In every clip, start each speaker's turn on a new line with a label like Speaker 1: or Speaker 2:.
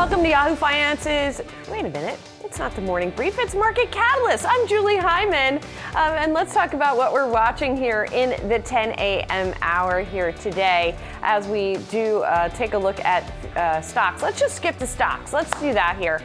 Speaker 1: Welcome to Yahoo Finance's, wait a minute, it's not the morning brief, it's Market Catalyst. I'm Julie Hyman, and let's talk about what we're watching here in the 10 a.m. hour here today as we do take a look at stocks. Let's just skip the stocks. Let's do that here.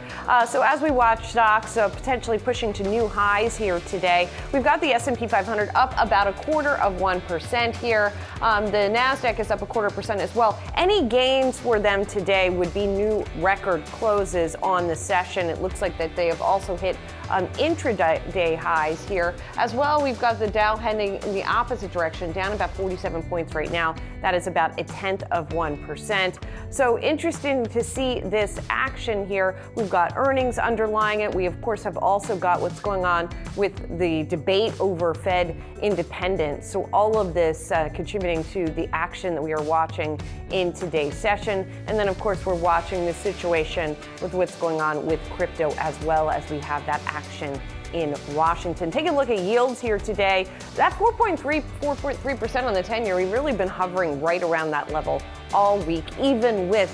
Speaker 1: So as we watch stocks potentially pushing to new highs here today, we've got the S&P 500 up about 0.25% here. The NASDAQ is up 0.25% as well. Any gains for them today would be new record closes on the session. It looks like that they have also hit intraday highs here as well. We've got the Dow heading in the opposite direction, down about 47 points right now. That is about 0.1%. So interesting to see this action here. We've got earnings underlying it. We, of course, have also got what's going on with the debate over Fed independence. So all of this contributing to the action that we are watching in today's session. And then, of course, we're watching the situation with what's going on with crypto as well as we have that action in Washington. Take a look at yields here today. That 4.3% on the 10-year, we've really been hovering right around that level all week, even with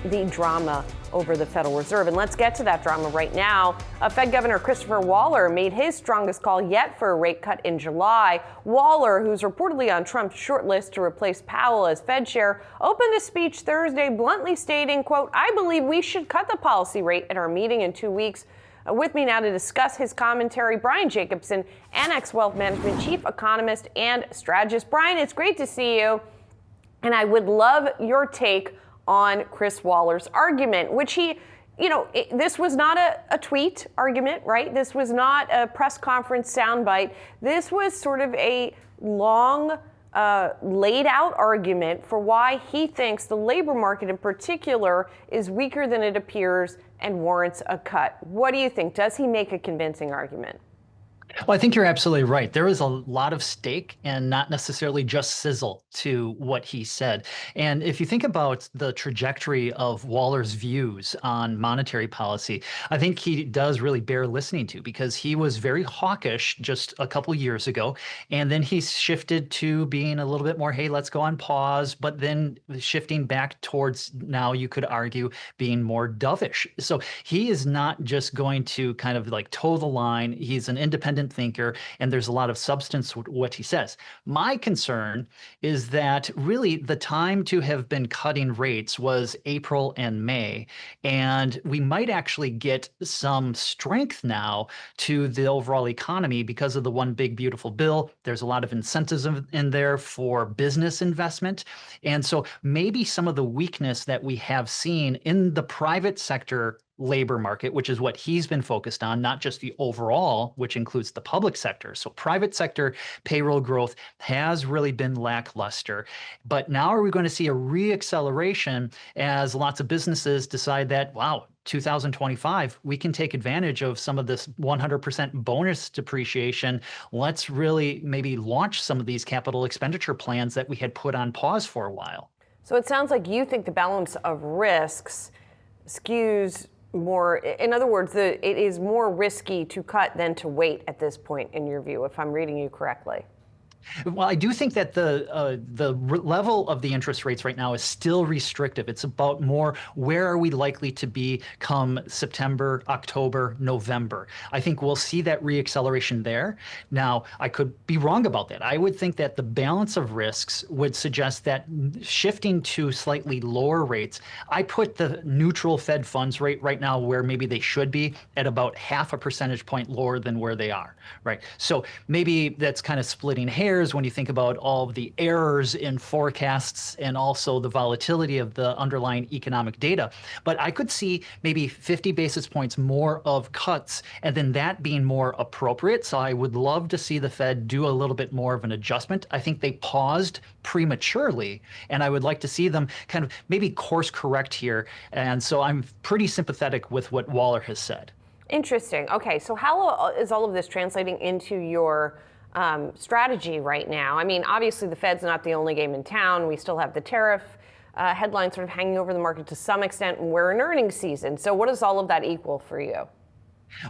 Speaker 1: the drama over the Federal Reserve. And let's get to that drama right now. Fed Governor Christopher Waller made his strongest call yet for a rate cut in July. Waller, who's reportedly on Trump's short list to replace Powell as Fed chair, opened a speech Thursday bluntly stating, quote, "I believe we should cut the policy rate at our meeting in 2 weeks." With me now to discuss his commentary, Brian Jacobson, Annex Wealth Management Chief Economist and Strategist. Brian, it's great to see you. And I would love your take on Chris Waller's argument, which this was not a tweet argument, right? This was not a press conference soundbite. This was sort of a long, laid out argument for why he thinks the labor market in particular is weaker than it appears and warrants a cut. What do you think? Does he make a convincing argument?
Speaker 2: Well, I think you're absolutely right. There is a lot of stake and not necessarily just sizzle to what he said. And if you think about the trajectory of Waller's views on monetary policy, I think he does really bear listening to, because he was very hawkish just a couple years ago. And then he shifted to being a little bit more, hey, let's go on pause, but then shifting back towards, now you could argue, being more dovish. So he is not just going to kind of like toe the line. He's an independent thinker, and there's a lot of substance to what he says. My concern is that really the time to have been cutting rates was April and May, and we might actually get some strength now to the overall economy because of the One Big Beautiful Bill. There's a lot of incentives in there for business investment, and so maybe some of the weakness that we have seen in the private sector labor market, which is what he's been focused on, not just the overall, which includes the public sector. So private sector payroll growth has really been lackluster. But now are we going to see a reacceleration as lots of businesses decide that, wow, 2025, we can take advantage of some of this 100% bonus depreciation. Let's really maybe launch some of these capital expenditure plans that we had put on pause for a while.
Speaker 1: So it sounds like you think the balance of risks skews more, in other words, it is more risky to cut than to wait at this point, in your view, if I'm reading you correctly.
Speaker 2: Well, I do think that the level of the interest rates right now is still restrictive. It's about more, where are we likely to be come September, October, November? I think we'll see that reacceleration there. Now, I could be wrong about that. I would think that the balance of risks would suggest that shifting to slightly lower rates, I put the neutral Fed funds rate right now where maybe they should be, at about 0.5 percentage point lower than where they are, right? So maybe that's kind of splitting hairs when you think about all of the errors in forecasts and also the volatility of the underlying economic data. But I could see maybe 50 basis points more of cuts, and then that being more appropriate. So I would love to see the Fed do a little bit more of an adjustment. I think they paused prematurely, and I would like to see them kind of maybe course correct here. And so I'm pretty sympathetic with what Waller has said.
Speaker 1: Interesting. Okay, so how is all of this translating into your strategy right now? I mean, obviously the Fed's not the only game in town. We still have the tariff headline sort of hanging over the market to some extent, and we're in earnings season. So what does all of that equal for you?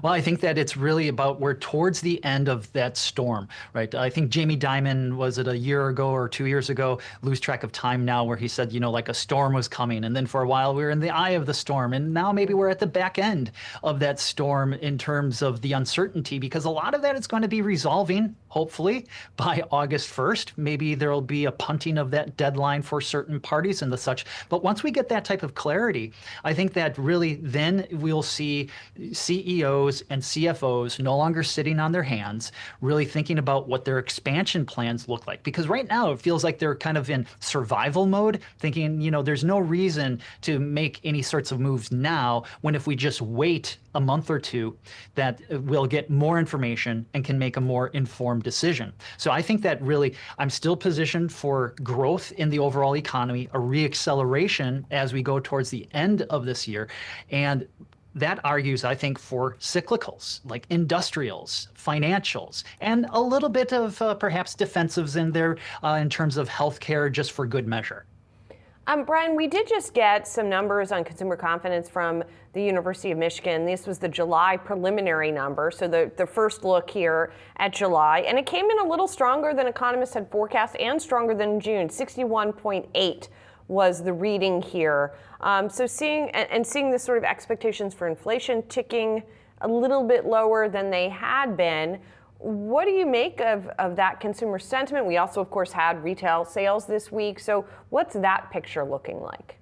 Speaker 2: Well, I think that it's really about we're towards the end of that storm, right? I think Jamie Dimon, was it a year ago or 2 years ago, lose track of time now, where he said, like a storm was coming. And then for a while we were in the eye of the storm. And now maybe we're at the back end of that storm in terms of the uncertainty, because a lot of that is going to be resolving, hopefully, by August 1st. Maybe there'll be a punting of that deadline for certain parties and the such. But once we get that type of clarity, I think that really then we'll see CEOs and CFOs no longer sitting on their hands, really thinking about what their expansion plans look like. Because right now it feels like they're kind of in survival mode, thinking, there's no reason to make any sorts of moves now, when if we just wait a month or two, that we'll get more information and can make a more informed decision. So I think that really I'm still positioned for growth in the overall economy, a reacceleration as we go towards the end of this year. And that argues, I think, for cyclicals like industrials, financials, and a little bit of perhaps defensives in there in terms of healthcare, just for good measure.
Speaker 1: Brian, we did just get some numbers on consumer confidence from the University of Michigan. This was the July preliminary number, so the first look here at July, and it came in a little stronger than economists had forecast and stronger than June. 61.8 was the reading here. So seeing this sort of expectations for inflation ticking a little bit lower than they had been, what do you make of that consumer sentiment? We also, of course, had retail sales this week. So what's that picture looking like?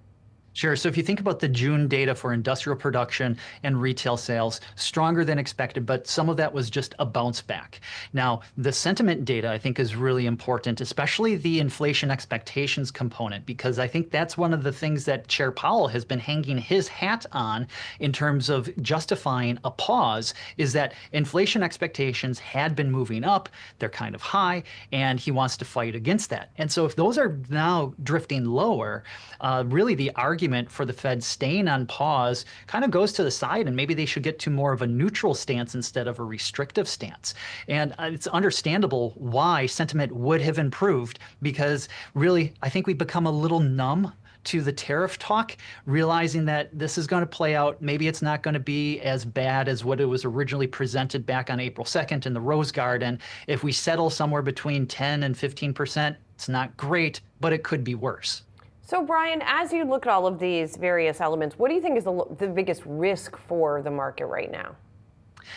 Speaker 2: Sure. So if you think about the June data for industrial production and retail sales, stronger than expected, but some of that was just a bounce back. Now, the sentiment data, I think, is really important, especially the inflation expectations component, because I think that's one of the things that Chair Powell has been hanging his hat on in terms of justifying a pause, is that inflation expectations had been moving up, they're kind of high, and he wants to fight against that. And so if those are now drifting lower, really the argument for the Fed staying on pause kind of goes to the side, and maybe they should get to more of a neutral stance instead of a restrictive stance. And it's understandable why sentiment would have improved, because really I think we've become a little numb to the tariff talk, realizing that this is going to play out. Maybe it's not going to be as bad as what it was originally presented back on April 2nd in the Rose Garden. If we settle somewhere between 10 and 15%, it's not great, but it could be worse.
Speaker 1: So, Brian, as you look at all of these various elements, what do you think is the biggest risk for the market right now?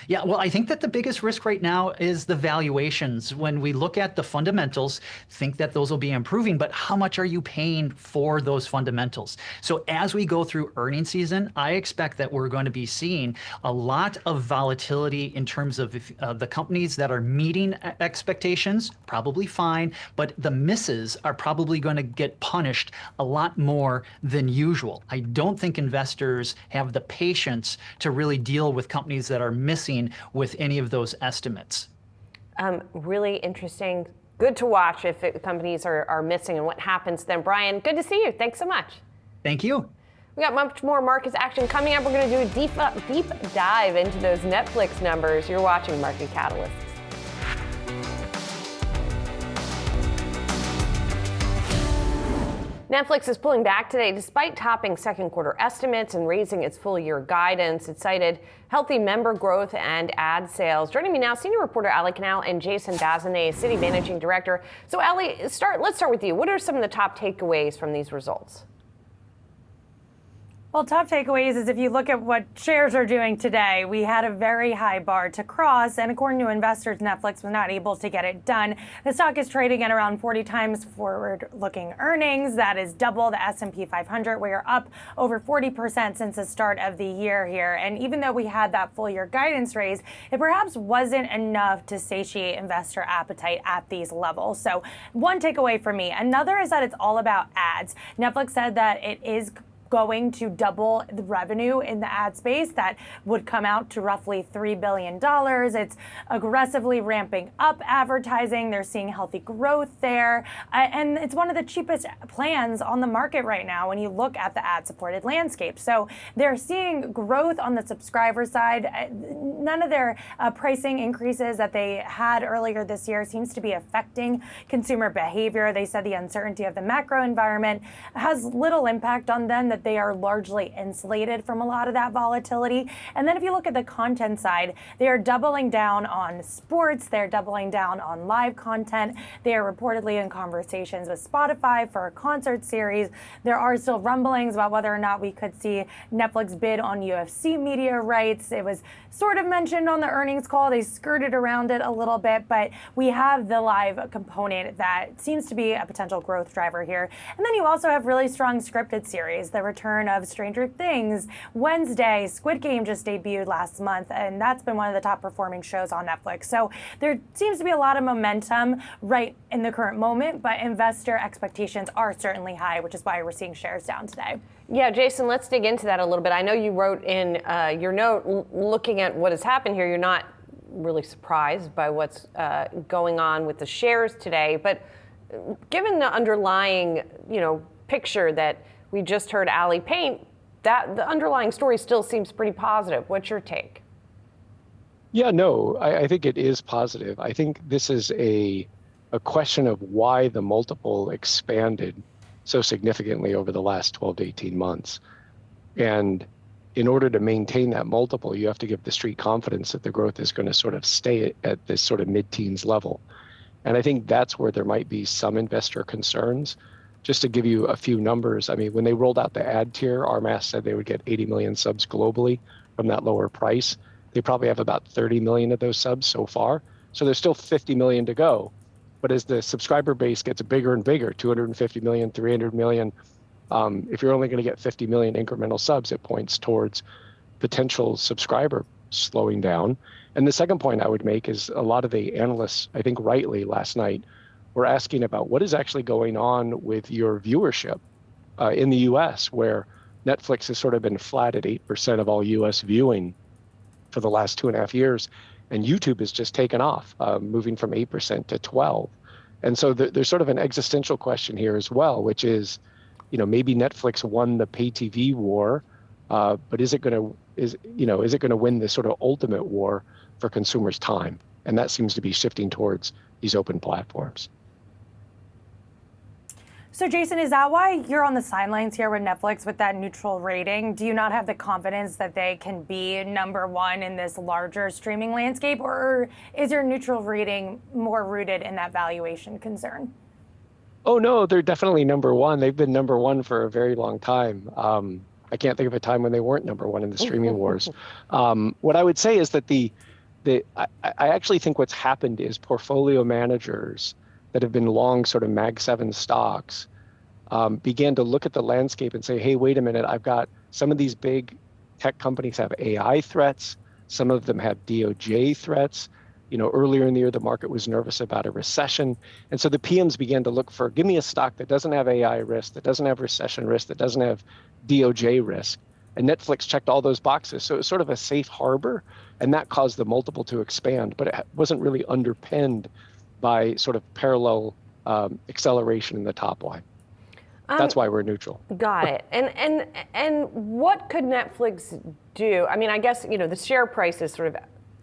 Speaker 2: Yeah, well, I think that the biggest risk right now is the valuations. When we look at the fundamentals, think that those will be improving, but how much are you paying for those fundamentals? So as we go through earnings season, I expect that we're going to be seeing a lot of volatility in terms of the companies that are meeting expectations, probably fine, but the misses are probably going to get punished a lot more than usual. I don't think investors have the patience to really deal with companies that are missing with any of those estimates.
Speaker 1: Really interesting. Good to watch if companies are missing and what happens then. Brian, good to see you. Thanks so much.
Speaker 2: Thank you.
Speaker 1: We got much more markets action coming up. We're going to do a deep dive into those Netflix numbers. You're watching Market Catalysts. Netflix is pulling back today despite topping second quarter estimates and raising its full year guidance. It cited healthy member growth and ad sales. Joining me now, senior reporter Ali Canal and Jason Dazenet, City Managing Director. So Ali, let's start with you. What are some of the top takeaways from these results?
Speaker 3: Well, top takeaways is if you look at what shares are doing today, we had a very high bar to cross, and according to investors, Netflix was not able to get it done. The stock is trading at around 40 times forward-looking earnings. That is double the S&P 500. We are up over 40% since the start of the year here, and even though we had that full-year guidance raise, it perhaps wasn't enough to satiate investor appetite at these levels. So one takeaway for me. Another is that it's all about ads. Netflix said that it is going to double the revenue in the ad space. That would come out to roughly $3 billion. It's aggressively ramping up advertising. They're seeing healthy growth there. And it's one of the cheapest plans on the market right now when you look at the ad-supported landscape. So they're seeing growth on the subscriber side. None of their pricing increases that they had earlier this year seems to be affecting consumer behavior. They said the uncertainty of the macro environment has little impact on them, that but they are largely insulated from a lot of that volatility. And then if you look at the content side, they are doubling down on sports, they're doubling down on live content. They are reportedly in conversations with Spotify for a concert series. There are still rumblings about whether or not we could see Netflix bid on UFC media rights. It was sort of mentioned on the earnings call. They skirted around it a little bit, but we have the live component that seems to be a potential growth driver here. And then you also have really strong scripted series, the return of Stranger Things, Wednesday, Squid Game just debuted last month, and that's been one of the top performing shows on Netflix. So there seems to be a lot of momentum right in the current moment, but investor expectations are certainly high, which is why we're seeing shares down today.
Speaker 1: Yeah, Jason, let's dig into that a little bit. I know you wrote in your note, looking at what has happened here, you're not really surprised by what's going on with the shares today, but given the underlying, picture that we just heard Ali paint, that the underlying story still seems pretty positive. What's your take?
Speaker 4: Yeah, no, I think it is positive. I think this is a question of why the multiple expanded so significantly over the last 12 to 18 months. And in order to maintain that multiple, you have to give the street confidence that the growth is going to sort of stay at this sort of mid-teens level. And I think that's where there might be some investor concerns. Just to give you a few numbers, I mean, when they rolled out the ad tier, our math said they would get 80 million subs globally from that lower price. They probably have about 30 million of those subs so far. So there's still 50 million to go. But as the subscriber base gets bigger and bigger, 250 million, 300 million, if you're only going to get 50 million incremental subs, it points towards potential subscriber slowing down. And the second point I would make is a lot of the analysts, I think rightly last night, were asking about what is actually going on with your viewership in the US, where Netflix has sort of been flat at 8% of all US viewing for the last 2.5 years. And YouTube has just taken off, moving from 8% to 12%. And so there's sort of an existential question here as well, which is, maybe Netflix won the pay TV war, but is it going to win this sort of ultimate war for consumers' time? And that seems to be shifting towards these open platforms.
Speaker 3: So Jason, is that why you're on the sidelines here with Netflix with that neutral rating? Do you not have the confidence that they can be number one in this larger streaming landscape, or is your neutral rating more rooted in that valuation concern?
Speaker 4: Oh, no, they're definitely number one. They've been number one for a very long time. I can't think of a time when they weren't number one in the streaming wars. What I would say is that I actually think what's happened is portfolio managers that have been long sort of Mag 7 stocks began to look at the landscape and say, hey, wait a minute, I've got some of these big tech companies have AI threats. Some of them have DOJ threats. Earlier in the year, the market was nervous about a recession. And so the PMs began to look for, give me a stock that doesn't have AI risk, that doesn't have recession risk, that doesn't have DOJ risk. And Netflix checked all those boxes. So it was sort of a safe harbor, and that caused the multiple to expand, but it wasn't really underpinned by sort of parallel acceleration in the top line. That's why we're neutral.
Speaker 1: Got it. And what could Netflix do? I mean, I guess, the share price is sort of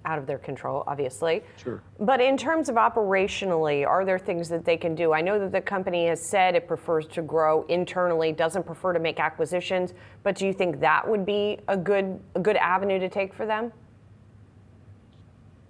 Speaker 1: out of their control, obviously.
Speaker 4: Sure.
Speaker 1: But in terms of operationally, are there things that they can do? I know that the company has said it prefers to grow internally, doesn't prefer to make acquisitions, but do you think that would be a good avenue to take for them?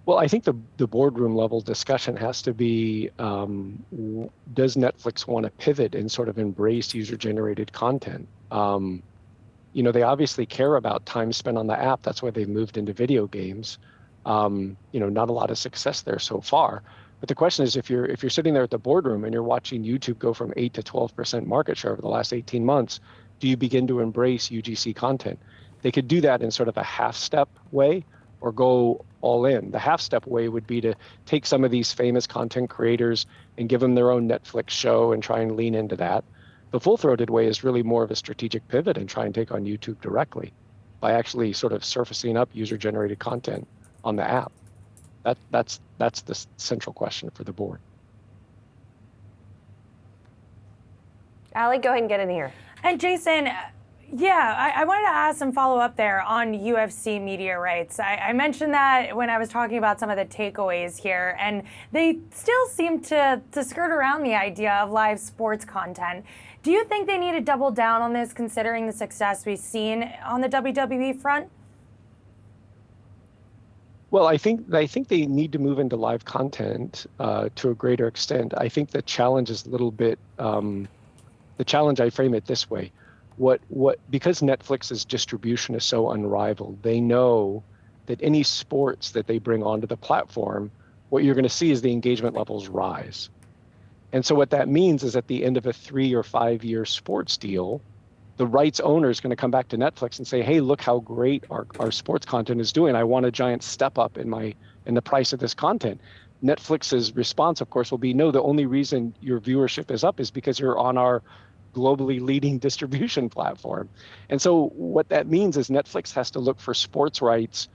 Speaker 4: Well, I think the boardroom level discussion has to be, does Netflix want to pivot and sort of embrace user-generated content? They obviously care about time spent on the app. That's why they've moved into video games. Not a lot of success there so far. But the question is, if you're sitting there at the boardroom and you're watching YouTube go from 8 to 12% market share over the last 18 months, do you begin to embrace UGC content? They could do that in sort of a half-step way or go all in. The half-step way would be to take some of these famous content creators and give them their own Netflix show and try and lean into that. The full-throated way is really more of a strategic pivot and try and take on YouTube directly by actually sort of surfacing up user-generated content on the app. That's the central question for the board.
Speaker 1: Ali, go ahead and get in here.
Speaker 3: And Jason, Yeah, I wanted to ask some follow up there on UFC media rights. I mentioned that when I was talking about some of the takeaways here, and they still seem to skirt around the idea of live sports content. Do you think they need to double down on this, considering the success we've seen on the WWE front?
Speaker 4: Well, I think they need to move into live content to a greater extent. I think the challenge is a little bit. The challenge, I frame it this way: because Netflix's distribution is so unrivaled, they know that any sports that they bring onto the platform, what you're going to see is the engagement levels rise. And so what that means is at the end of a 3 or 5 year sports deal, the rights owner is going to come back to Netflix and say, hey, look how great our sports content is doing. I want a giant step up in the price of this content. Netflix's response, of course, will be, no, the only reason your viewership is up is because you're on our globally leading distribution platform. And so what that means is Netflix has to look for sports rights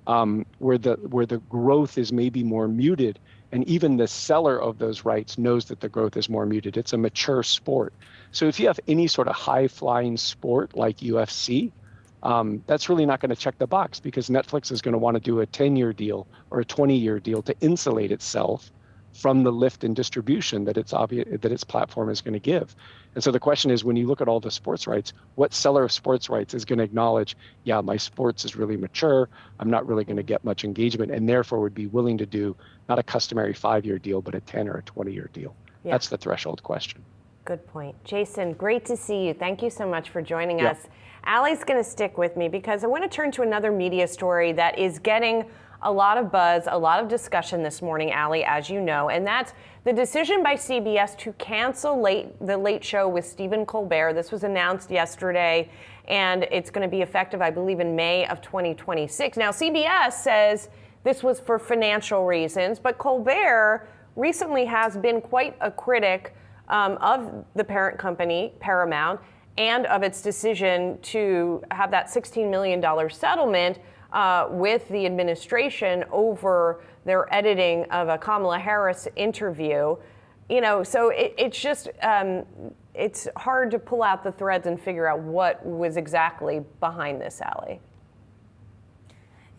Speaker 4: where the growth is maybe more muted. And even the seller of those rights knows that the growth is more muted. It's a mature sport. So if you have any sort of high-flying sport like UFC, that's really not going to check the box, because Netflix is going to want to do a 10-year deal or a 20-year deal to insulate itself from the lift in distribution that its platform is going to give. And so the question is, when you look at all the sports rights, what seller of sports rights is going to acknowledge, yeah, my sports is really mature, I'm not really going to get much engagement, and therefore would be willing to do not a customary 5-year deal, but a 10 or a 20-year deal? Yeah. That's the threshold question.
Speaker 1: Good point. Jason, great to see you. Thank you so much for joining us. Allie's going to stick with me because I want to turn to another media story that is getting a lot of buzz, a lot of discussion this morning, Allie, as you know, and that's the decision by CBS to cancel the Late Show with Stephen Colbert. This was announced yesterday, and it's going to be effective, I believe, in May of 2026. Now, CBS says this was for financial reasons, but Colbert recently has been quite a critic of the parent company, Paramount, and of its decision to have that $16 million settlement with the administration over their editing of a Kamala Harris interview. You know, so it's just, it's hard to pull out the threads and figure out what was exactly behind this, Allie.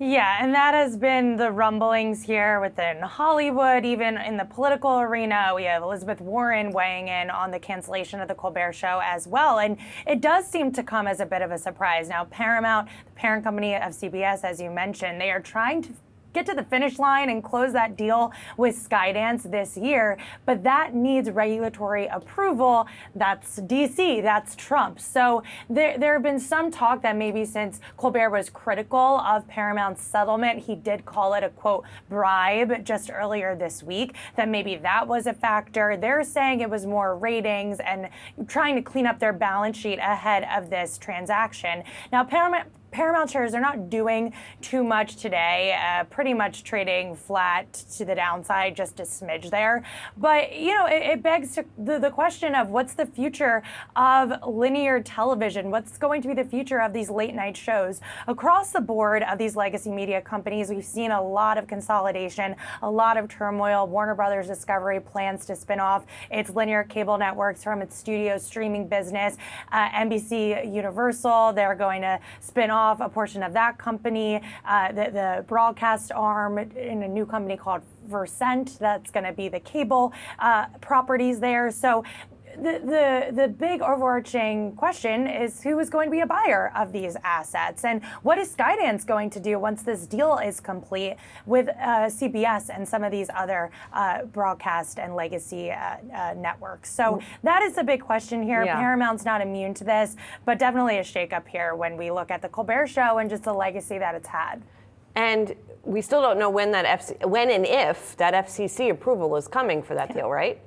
Speaker 3: Yeah, and that has been the rumblings here within Hollywood, even in the political arena. We have Elizabeth Warren weighing in on the cancellation of the Colbert Show as well. And it does seem to come as a bit of a surprise. Now, Paramount, the parent company of CBS, as you mentioned, they are trying to get to the finish line and close that deal with Skydance this year, but that needs regulatory approval. That's DC, that's Trump. So there have been some talk that maybe since Colbert was critical of Paramount's settlement, he did call it a, quote, bribe just earlier this week, that maybe that was a factor. They're saying it was more ratings and trying to clean up their balance sheet ahead of this transaction. Now, Paramount shares are not doing too much today, pretty much trading flat to the downside, just a smidge there. But, you know, it begs the question of what's the future of linear television? What's going to be the future of these late night shows? Across the board of these legacy media companies, we've seen a lot of consolidation, a lot of turmoil. Warner Brothers Discovery plans to spin off its linear cable networks from its studio streaming business. NBC Universal, they're going to spin off a portion of that company, the broadcast arm in a new company called Versant. That's going to be the cable properties there. So the big overarching question is who is going to be a buyer of these assets, and what is Skydance going to do once this deal is complete with CBS and some of these other broadcast and legacy networks. So that is the big question here. Yeah. Paramount's not immune to this, but definitely a shakeup here when we look at the Colbert Show and just the legacy that it's had.
Speaker 1: And we still don't know when and if that FCC approval is coming for that deal, right?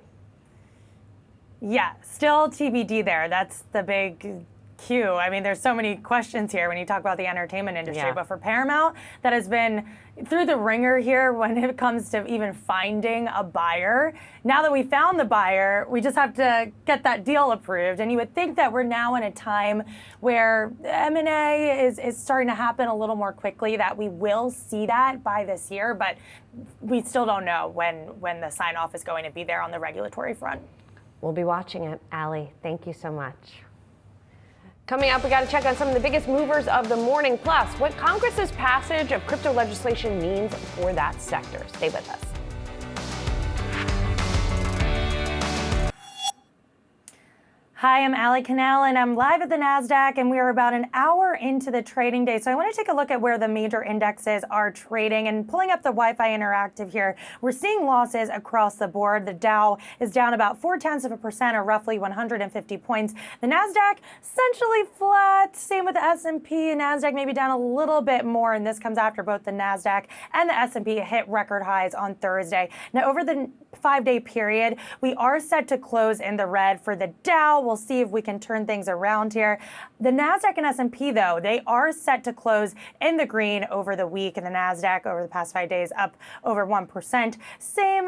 Speaker 3: Yeah, still TBD there. That's the big cue. I mean, there's so many questions here when you talk about the entertainment industry, but for Paramount, that has been through the ringer here when it comes to even finding a buyer. Now that we found the buyer, we just have to get that deal approved. And you would think that we're now in a time where M&A is starting to happen a little more quickly, that we will see that by this year, but we still don't know when the sign-off is going to be there on the regulatory front.
Speaker 1: We'll be watching it. Allie, thank you so much. Coming up, we got to check on some of the biggest movers of the morning, plus what Congress's passage of crypto legislation means for that sector. Stay with us.
Speaker 3: Hi, I'm Allie Cannell, and I'm live at the NASDAQ, and we are about an hour into the trading day. So I want to take a look at where the major indexes are trading, and pulling up the Wi-Fi Interactive here, we're seeing losses across the board. The Dow is down about 0.4%, or roughly 150 points. The NASDAQ essentially flat. Same with the S&P. NASDAQ maybe down a little bit more, and this comes after both the NASDAQ and the S&P hit record highs on Thursday. Now, over the 5-day period, we are set to close in the red for the Dow. We'll see if we can turn things around here. The NASDAQ and S&P, though, they are set to close in the green over the week, and the NASDAQ over the past 5 days up over 1%. Same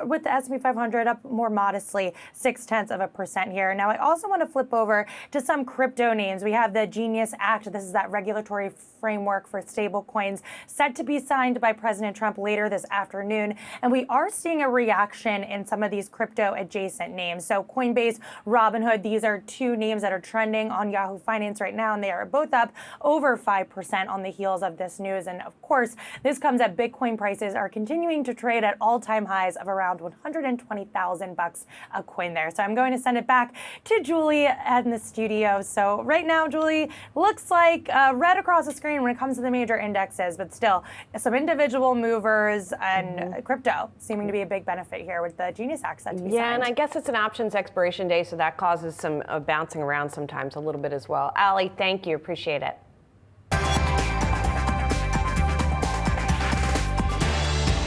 Speaker 3: with the S&P 500, up more modestly, 0.6% here. Now, I also want to flip over to some crypto names. We have the Genius Act. This is that regulatory framework for stablecoins set to be signed by President Trump later this afternoon. And we are seeing a reaction in some of these crypto adjacent names. So Coinbase, Robinhood, these are two names that are trending on Yahoo Finance right now, and they are both up over 5% on the heels of this news. And of course, this comes at Bitcoin prices are continuing to trade at all-time highs of around $120,000 a coin there. So I'm going to send it back to Julie in the studio. So right now, Julie, looks like red across the screen when it comes to the major indexes, but still some individual movers and crypto seeming to be a big benefit here with the Genius Act set to be signed.
Speaker 1: And I guess it's an options expiration day, so that causes some bouncing around sometimes a little bit as well. Allie, thank you. Appreciate it.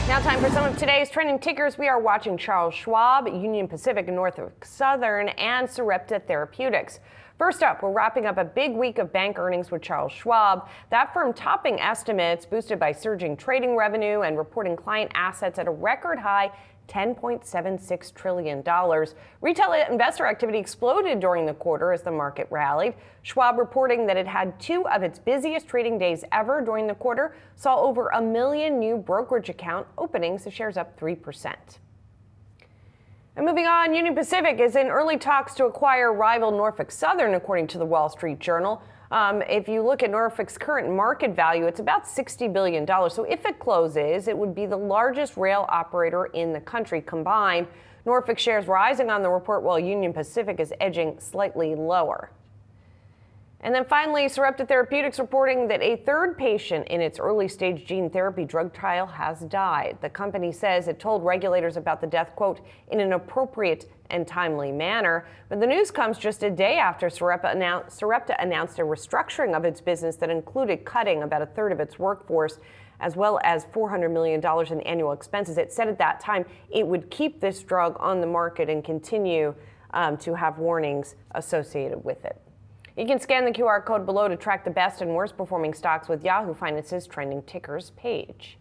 Speaker 1: Now time for some of today's trending tickers. We are watching Charles Schwab, Union Pacific, Norfolk Southern, and Sarepta Therapeutics. First up, we're wrapping up a big week of bank earnings with Charles Schwab. That firm topping estimates, boosted by surging trading revenue and reporting client assets at a record high $10.76 trillion. Retail investor activity exploded during the quarter as the market rallied. Schwab reporting that it had two of its busiest trading days ever during the quarter, saw over 1 million new brokerage account openings. The shares up 3%. And moving on, Union Pacific is in early talks to acquire rival Norfolk Southern, according to the Wall Street Journal. If you look at Norfolk's current market value, it's about $60 billion. So if it closes, it would be the largest rail operator in the country combined. Norfolk shares rising on the report, while Union Pacific is edging slightly lower. And then finally, Sarepta Therapeutics reporting that a third patient in its early-stage gene therapy drug trial has died. The company says it told regulators about the death, quote, in an appropriate and timely manner. But the news comes just a day after Sarepta announced a restructuring of its business that included cutting about a third of its workforce, as well as $400 million in annual expenses. It said at that time it would keep this drug on the market and continue to have warnings associated with it. You can scan the QR code below to track the best and worst performing stocks with Yahoo Finance's trending tickers page.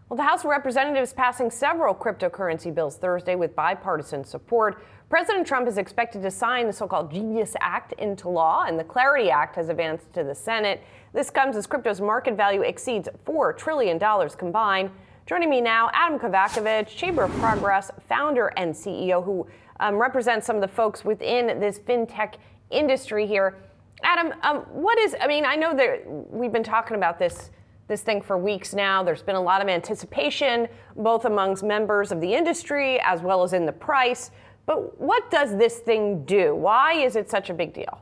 Speaker 1: Well, the House of Representatives passing several cryptocurrency bills Thursday with bipartisan support. President Trump is expected to sign the so-called Genius Act into law, and the Clarity Act has advanced to the Senate. This comes as crypto's market value exceeds $4 trillion combined. Joining me now, Adam Kovacevic, Chamber of Progress founder and CEO, who represents some of the folks within this fintech industry here. Adam, I know that we've been talking about this thing for weeks now. There's been a lot of anticipation, both amongst members of the industry as well as in the price. But what does this thing do? Why is it such a big deal?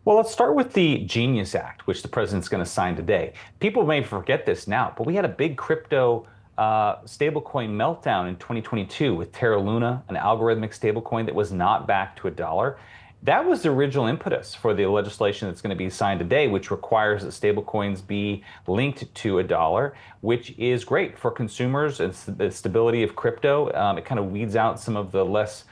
Speaker 5: Well, let's start with the Genius Act, which the president's going to sign today. People may forget this now, but we had a big crypto stablecoin meltdown in 2022 with Terra Luna, an algorithmic stablecoin that was not backed to $1. That was the original impetus for the legislation that's going to be signed today, which requires that stablecoins be linked to $1, which is great for consumers and the stability of crypto. It kind of weeds out some of the less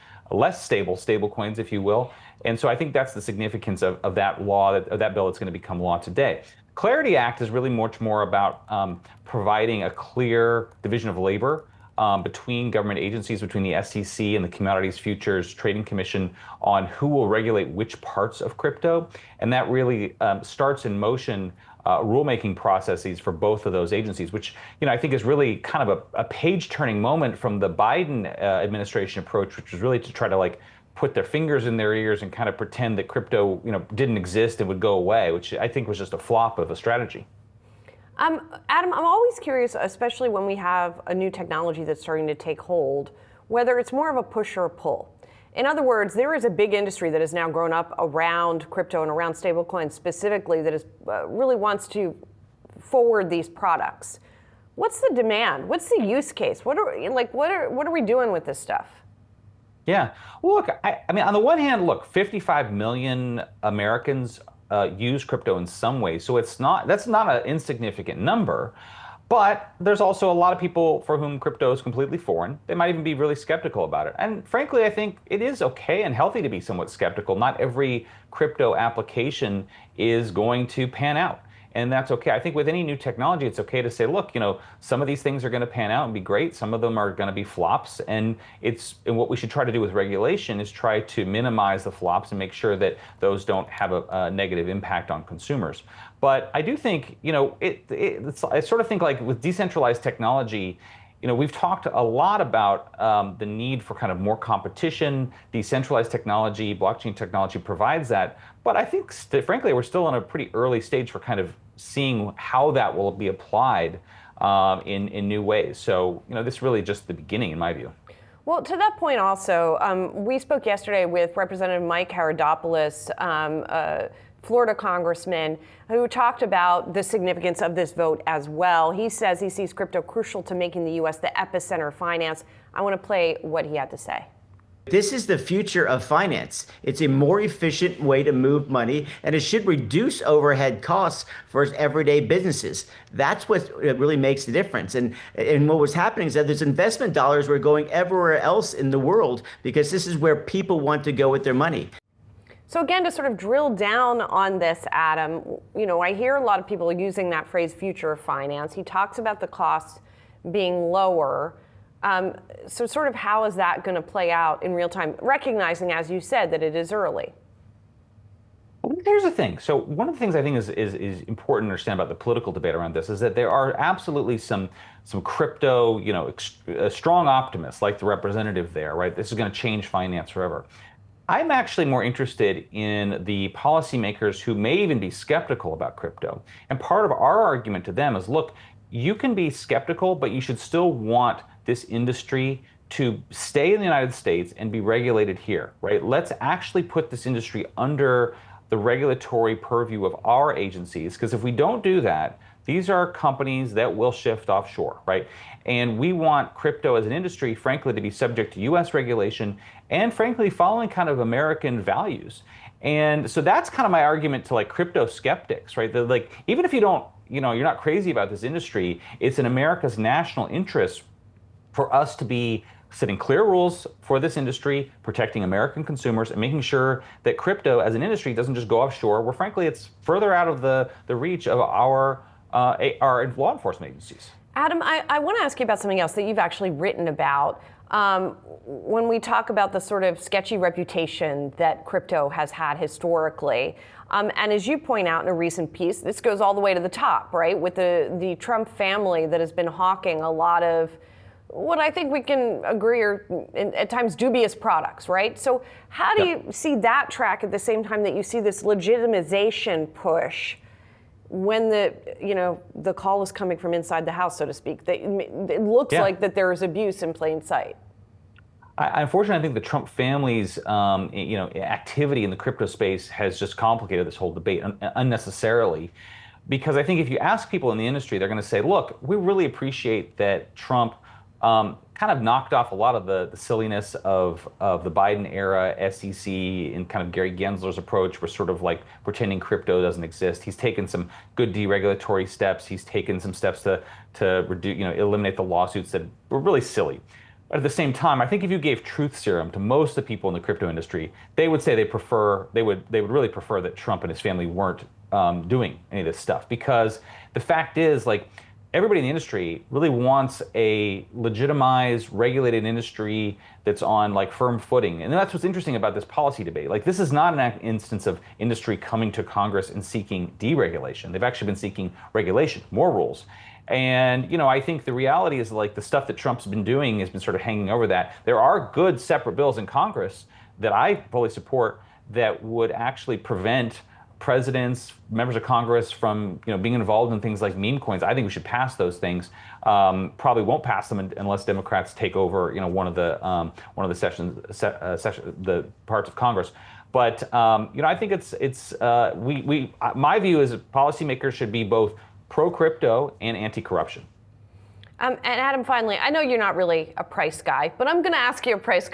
Speaker 5: stable stablecoins, if you will. And so I think that's the significance of that law, of that bill that's going to become law today. Clarity Act is really much more about providing a clear division of labor between government agencies, between the SEC and the Commodities Futures Trading Commission, on who will regulate which parts of crypto. And that really starts in motion rulemaking processes for both of those agencies, which I think is really kind of a page-turning moment from the Biden administration approach, which was really to try to put their fingers in their ears and kind of pretend that crypto, didn't exist and would go away, which I think was just a flop of a strategy.
Speaker 1: Adam, I'm always curious, especially when we have a new technology that's starting to take hold, whether it's more of a push or a pull. In other words, there is a big industry that has now grown up around crypto and around stablecoins specifically that is really wants to forward these products. What's the demand? What's the use case? What are we doing with this stuff?
Speaker 5: Yeah. Well, look, I mean, on the one hand, look, 55 million Americans use crypto in some way, so that's not an insignificant number. But there's also a lot of people for whom crypto is completely foreign. They might even be really skeptical about it. And frankly, I think it is okay and healthy to be somewhat skeptical. Not every crypto application is going to pan out. And that's okay. I think with any new technology, it's okay to say, look, some of these things are going to pan out and be great. Some of them are going to be flops. And what we should try to do with regulation is try to minimize the flops and make sure that those don't have a negative impact on consumers. But I do think, I sort of think like with decentralized technology, we've talked a lot about the need for kind of more competition. Decentralized technology, blockchain technology provides that. But I think, frankly, we're still in a pretty early stage for kind of seeing how that will be applied in new ways. So, this is really just the beginning, in my view.
Speaker 1: Well, to that point also, we spoke yesterday with Representative Mike Haradopoulos, Florida congressman, who talked about the significance of this vote as well. He says he sees crypto crucial to making the U.S. the epicenter of finance. I want to play what he had to say.
Speaker 6: This is the future of finance. It's a more efficient way to move money, and it should reduce overhead costs for everyday businesses. That's what really makes the difference. And what was happening is that there's investment dollars were going everywhere else in the world because this is where people want to go with their money.
Speaker 1: So again, to sort of drill down on this, Adam, I hear a lot of people using that phrase, future of finance. He talks about the costs being lower. So sort of how is that going to play out in real time, recognizing, as you said, that it is early?
Speaker 5: Well, here's the thing. So one of the things I think is important to understand about the political debate around this is that there are absolutely some crypto, strong optimists like the representative there, right? This is going to change finance forever. I'm actually more interested in the policymakers who may even be skeptical about crypto. And part of our argument to them is, look, you can be skeptical, but you should still want this industry to stay in the United States and be regulated here, right? Let's actually put this industry under the regulatory purview of our agencies, because if we don't do that, these are companies that will shift offshore, right? And we want crypto as an industry, frankly, to be subject to US regulation and frankly, following kind of American values. And so that's kind of my argument to like crypto skeptics, right? That like, even if you don't, you're not crazy about this industry, it's in America's national interest for us to be setting clear rules for this industry, protecting American consumers, and making sure that crypto as an industry doesn't just go offshore, where frankly it's further out of the reach of our law enforcement agencies.
Speaker 1: Adam, I want to ask you about something else that you've actually written about. When we talk about the sort of sketchy reputation that crypto has had historically, and as you point out in a recent piece, this goes all the way to the top, right? With the Trump family that has been hawking a lot of what I think we can agree are at times dubious products, right? So how do you see that track at the same time that you see this legitimization push when the call is coming from inside the house, so to speak? It looks like that there is abuse in plain sight.
Speaker 5: Unfortunately, I think the Trump family's activity in the crypto space has just complicated this whole debate unnecessarily. Because I think if you ask people in the industry, they're going to say, look, we really appreciate that Trump kind of knocked off a lot of the silliness of the Biden era SEC and kind of Gary Gensler's approach, where sort of like pretending crypto doesn't exist. He's taken some good deregulatory steps. He's taken some steps to reduce, eliminate the lawsuits that were really silly. But at the same time, I think if you gave truth serum to most of the people in the crypto industry, they would say they would really prefer that Trump and his family weren't doing any of this stuff, because the fact is, like, everybody in the industry really wants a legitimized, regulated industry that's on like firm footing. And that's what's interesting about this policy debate. Like, this is not an instance of industry coming to Congress and seeking deregulation. They've actually been seeking regulation, more rules. And, I think the reality is, like, the stuff that Trump's been doing has been sort of hanging over that. There are good separate bills in Congress that I fully support that would actually prevent presidents, members of Congress from being involved in things like meme coins. I think we should pass those things. Probably won't pass them unless Democrats take over one of the the parts of Congress. But I think my view is policymakers should be both pro crypto and anti-corruption.
Speaker 1: And Adam, finally, I know you're not really a price guy, but I'm going to ask you a price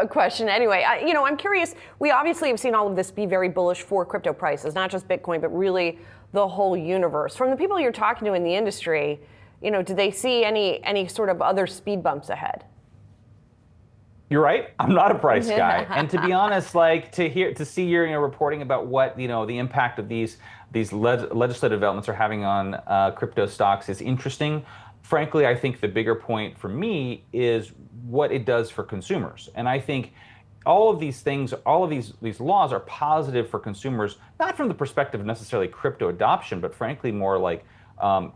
Speaker 1: question anyway. I'm curious. We obviously have seen all of this be very bullish for crypto prices, not just Bitcoin, but really the whole universe. From the people you're talking to in the industry, do they see any sort of other speed bumps ahead?
Speaker 5: You're right. I'm not a price guy, and to be honest, to see your reporting about what the impact of these legislative developments are having on crypto stocks is interesting. Frankly, I think the bigger point for me is what it does for consumers. And I think all of these things, all of these laws are positive for consumers, not from the perspective of necessarily crypto adoption, but frankly more like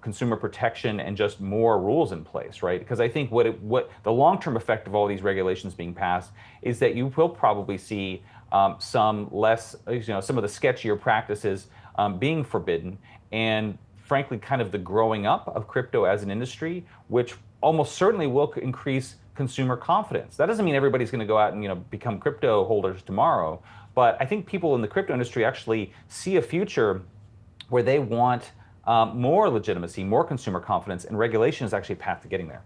Speaker 5: consumer protection and just more rules in place, right? Because I think what the long-term effect of all these regulations being passed is that you will probably see some less, some of the sketchier practices being forbidden, and frankly, kind of the growing up of crypto as an industry, which almost certainly will increase consumer confidence. That doesn't mean everybody's going to go out and become crypto holders tomorrow, but I think people in the crypto industry actually see a future where they want more legitimacy, more consumer confidence, and regulation is actually a path to getting there.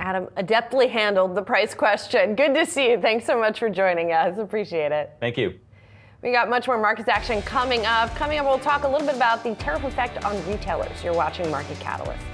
Speaker 1: Adam, adeptly handled the price question. Good to see you. Thanks so much for joining us. Appreciate it.
Speaker 5: Thank you.
Speaker 1: We got much more markets action coming up. Coming up, we'll talk a little bit about the tariff effect on retailers. You're watching Market Catalyst.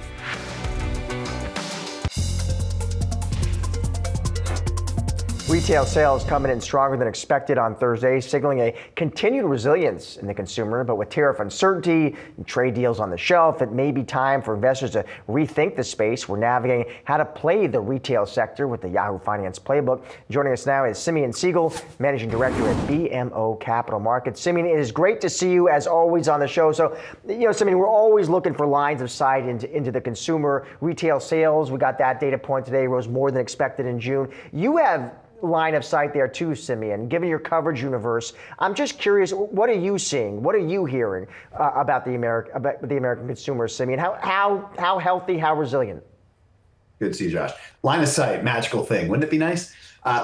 Speaker 7: Retail sales coming in stronger than expected on Thursday, signaling a continued resilience in the consumer. But with tariff uncertainty and trade deals on the shelf, it may be time for investors to rethink the space. We're navigating how to play the retail sector with the Yahoo Finance playbook. Joining us now is Simeon Siegel, Managing Director at BMO Capital Markets. Simeon, it is great to see you as always on the show. So, Simeon, we're always looking for lines of sight into the consumer. Retail sales, we got that data point today, rose more than expected in June. You have line of sight there too, Simeon. Given your coverage universe, I'm just curious, what are you seeing? What are you hearing about the American consumer, Simeon? How healthy, how resilient?
Speaker 8: Good to see you, Josh. Line of sight, magical thing. Wouldn't it be nice?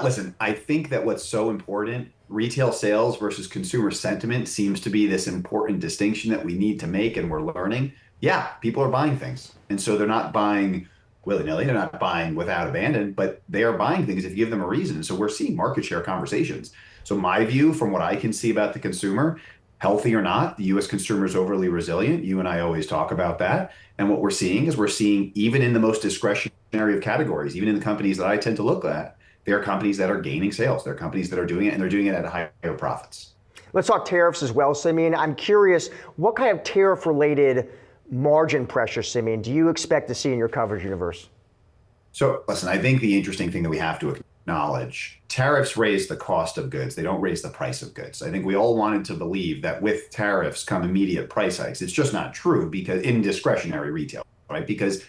Speaker 8: Listen, I think that what's so important, retail sales versus consumer sentiment seems to be this important distinction that we need to make, and we're learning. Yeah, people are buying things. And so they're not buying willy-nilly, they're not buying without abandon, but they are buying things if you give them a reason. So we're seeing market share conversations. So my view, from what I can see about the consumer, healthy or not, the U.S. consumer is overly resilient. You and I always talk about that. And what we're seeing even in the most discretionary of categories, even in the companies that I tend to look at, there are companies that are gaining sales. There are companies that are doing it, and they're doing it at higher profits.
Speaker 7: Let's talk tariffs as well, Simeon. I'm curious, what kind of tariff-related margin pressure, Simeon, do you expect to see in your coverage universe?
Speaker 8: So listen, I think the interesting thing that we have to acknowledge, tariffs raise the cost of goods. They don't raise the price of goods. I think we all wanted to believe that with tariffs come immediate price hikes. It's just not true, because in discretionary retail, right? Because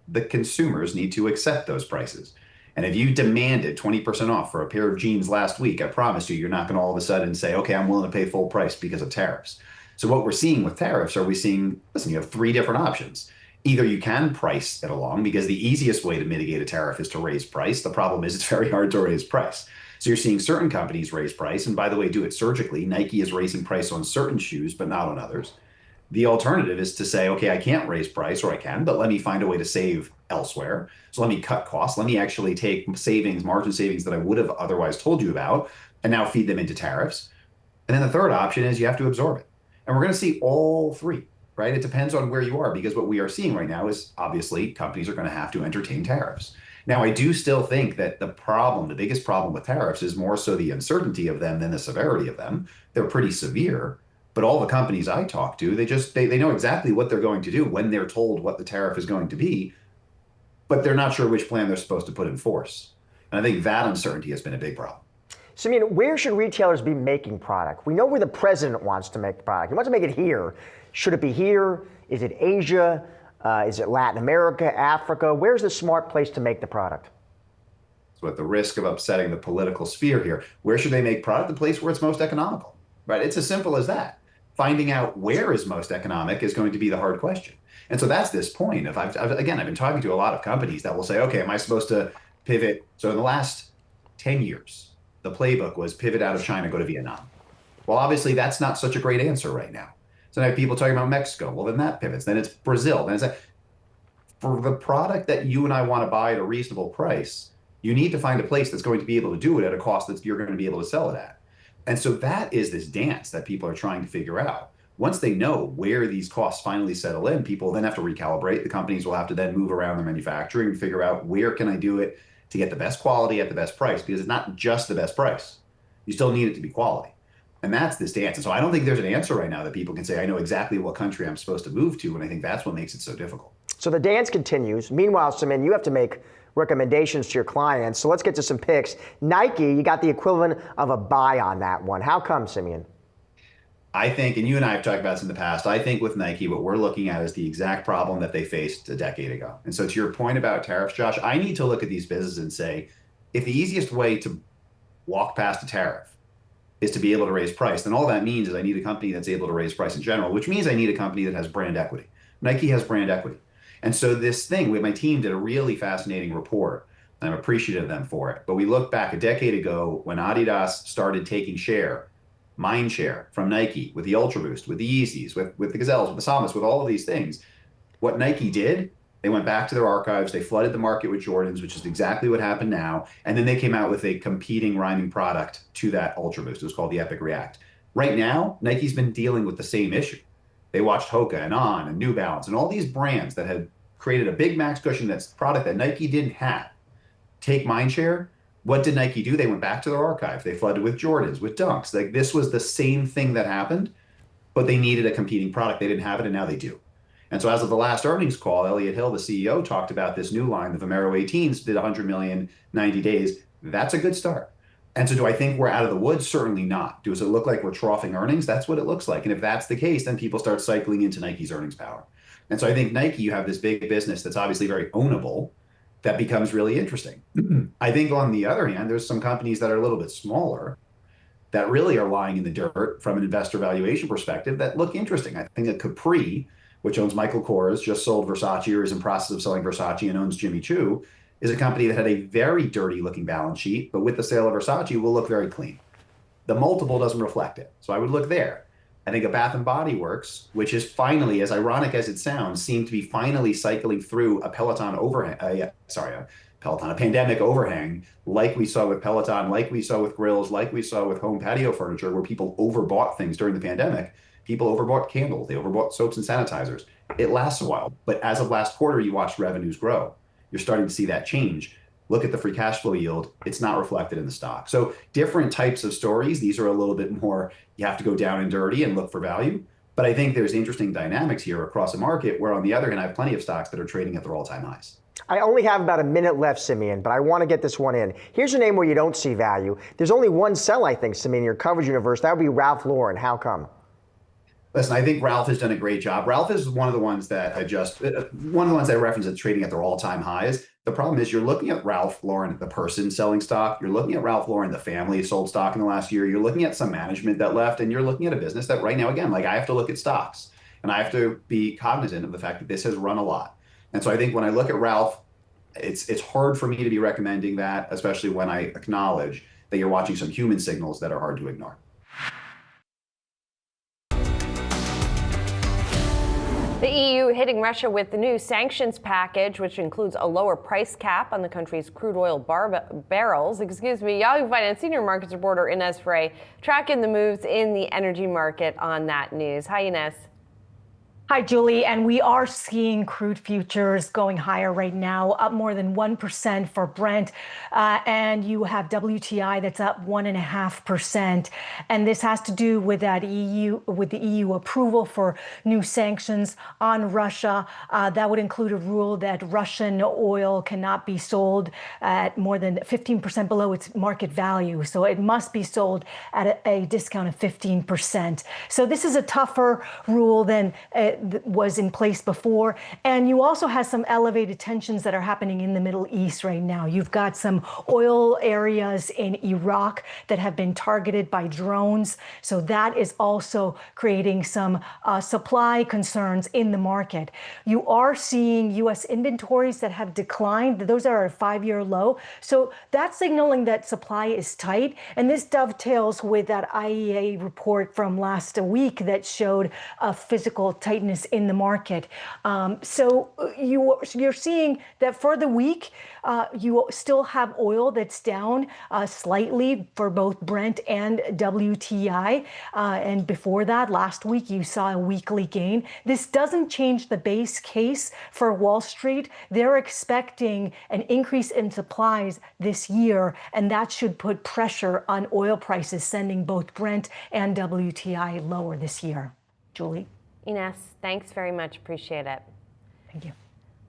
Speaker 8: the consumers need to accept those prices. And if you demanded 20% off for a pair of jeans last week, I promise you're not going to all of a sudden say, okay, I'm willing to pay full price because of tariffs. So what we're seeing with tariffs listen, you have three different options. Either you can price it along, because the easiest way to mitigate a tariff is to raise price. The problem is it's very hard to raise price. So you're seeing certain companies raise price, and by the way, do it surgically. Nike is raising price on certain shoes, but not on others. The alternative is to say, okay, I can't raise price, or I can, but let me find a way to save elsewhere. So let me cut costs. Let me actually take margin savings that I would have otherwise told you about, and now feed them into tariffs. And then the third option is you have to absorb it. And we're going to see all three, right? It depends on where you are, because what we are seeing right now is obviously companies are going to have to entertain tariffs. Now, I do still think that the biggest problem with tariffs is more so the uncertainty of them than the severity of them. They're pretty severe, but all the companies I talk to, they know exactly what they're going to do when they're told what the tariff is going to be, but they're not sure which plan they're supposed to put in force. And I think that uncertainty has been a big problem.
Speaker 7: Simeon, where should retailers be making product? We know where the president wants to make product. He wants to make it here. Should it be here? Is it Asia? Is it Latin America, Africa? Where's the smart place to make the product?
Speaker 8: with the risk of upsetting the political sphere here. Where should they make product? The place where it's most economical, right? It's as simple as that. Finding out where is most economic is going to be the hard question. And so that's this point of, I've been talking to a lot of companies that will say, okay, am I supposed to pivot? So in the last 10 years, the playbook was pivot out of China, go to Vietnam. Well, obviously that's not such a great answer right now. So now people talking about Mexico, well, then that pivots. Then it's Brazil. Then it's that. For the product that you and I want to buy at a reasonable price, you need to find a place that's going to be able to do it at a cost that you're going to be able to sell it at. And so that is this dance that people are trying to figure out. Once they know where these costs finally settle in, people then have to recalibrate. The companies will have to then move around their manufacturing and figure out where can I do it to get the best quality at the best price, because it's not just the best price. You still need it to be quality. And that's this dance. And so I don't think there's an answer right now that people can say, I know exactly what country I'm supposed to move to. And I think that's what makes it so difficult.
Speaker 7: So the dance continues. Meanwhile, Simeon, you have to make recommendations to your clients. So let's get to some picks. Nike, you got the equivalent of a buy on that one. How come, Simeon?
Speaker 8: I think, and you and I have talked about this in the past, I think with Nike, what we're looking at is the exact problem that they faced a decade ago. And so to your point about tariffs, Josh, I need to look at these businesses and say, if the easiest way to walk past a tariff is to be able to raise price, then all that means is I need a company that's able to raise price in general, which means I need a company that has brand equity. Nike has brand equity. And so this thing, my team did a really fascinating report, and I'm appreciative of them for it. But we looked back a decade ago when Adidas started taking share, mind share from Nike with the Ultra Boost, with the Yeezys, with the Gazelles, with the Samas, with all of these things. What Nike did, they went back to their archives, they flooded the market with Jordans, which is exactly what happened now. And then they came out with a competing rhyming product to that Ultra Boost. It was called the Epic React. Right now, Nike's been dealing with the same issue. They watched Hoka and On and New Balance and all these brands that had created a big max cushion that's product that Nike didn't have take mind share. What did Nike do? They went back to their archive. They flooded with Jordans, with Dunks. Like this was the same thing that happened, but they needed a competing product. They didn't have it, and now they do. And so as of the last earnings call, Elliott Hill, the CEO, talked about this new line, the Vomero 18s, did 100 million, 90 days. That's a good start. And so do I think we're out of the woods? Certainly not. Does it look like we're troughing earnings? That's what it looks like. And if that's the case, then people start cycling into Nike's earnings power. And so I think Nike, you have this big business that's obviously very ownable that becomes really interesting. I think on the other hand, there's some companies that are a little bit smaller that really are lying in the dirt from an investor valuation perspective that look interesting. I think a Capri, which owns Michael Kors, just sold Versace or is in process of selling Versace and owns Jimmy Choo, is a company that had a very dirty looking balance sheet, but with the sale of Versace will look very clean. The multiple doesn't reflect it. So I would look there. I think a Bath & Body Works, which is finally, as ironic as it sounds, seemed to be finally cycling through a Peloton overhang, a pandemic overhang, like we saw with Peloton, like we saw with grills, like we saw with home patio furniture, where people overbought things during the pandemic. People overbought candles, they overbought soaps and sanitizers. It lasts a while, but as of last quarter, you watched revenues grow. You're starting to see that change. Look at the free cash flow yield. It's not reflected in the stock. So different types of stories. These are a little bit more, you have to go down and dirty and look for value. But I think there's interesting dynamics here across the market, where on the other hand, I have plenty of stocks that are trading at their all-time highs.
Speaker 7: I only have about a minute left, Simeon, but I want to get this one in. Here's a name where you don't see value. There's only one sell, I think, Simeon, in your coverage universe. That would be Ralph Lauren. How come?
Speaker 8: Listen, I think Ralph has done a great job. Ralph is one of the ones that I referenced that's trading at their all-time highs. The problem is you're looking at Ralph Lauren, the person selling stock. You're looking at Ralph Lauren, the family sold stock in the last year. You're looking at some management that left, and you're looking at a business that right now, again, like I have to look at stocks, and I have to be cognizant of the fact that this has run a lot. And so I think when I look at Ralph, it's hard for me to be recommending that, especially when I acknowledge that you're watching some human signals that are hard to ignore.
Speaker 1: The EU hitting Russia with the new sanctions package, which includes a lower price cap on the country's crude oil barrels. Yahoo Finance senior markets reporter Ines Frey tracking the moves in the energy market on that news. Hi, Ines.
Speaker 9: Hi, Julie. And we are seeing crude futures going higher right now, up more than 1% for Brent. And you have WTI that's up 1.5%. And this has to do with the EU approval for new sanctions on Russia. That would include a rule that Russian oil cannot be sold at more than 15% below its market value. So it must be sold at a discount of 15%. So this is a tougher rule than that was in place before. And you also have some elevated tensions that are happening in the Middle East right now. You've got some oil areas in Iraq that have been targeted by drones. So that is also creating some supply concerns in the market. You are seeing U.S. inventories that have declined. Those are at a 5-year low. So that's signaling that supply is tight. And this dovetails with that IEA report from last week that showed a physical tightness in the market. So you're seeing that for the week, you still have oil that's down slightly for both Brent and WTI. And before that, last week, you saw a weekly gain. This doesn't change the base case for Wall Street. They're expecting an increase in supplies this year, and that should put pressure on oil prices, sending both Brent and WTI lower this year. Julie?
Speaker 1: Ines, thanks very much. Appreciate it.
Speaker 9: Thank you.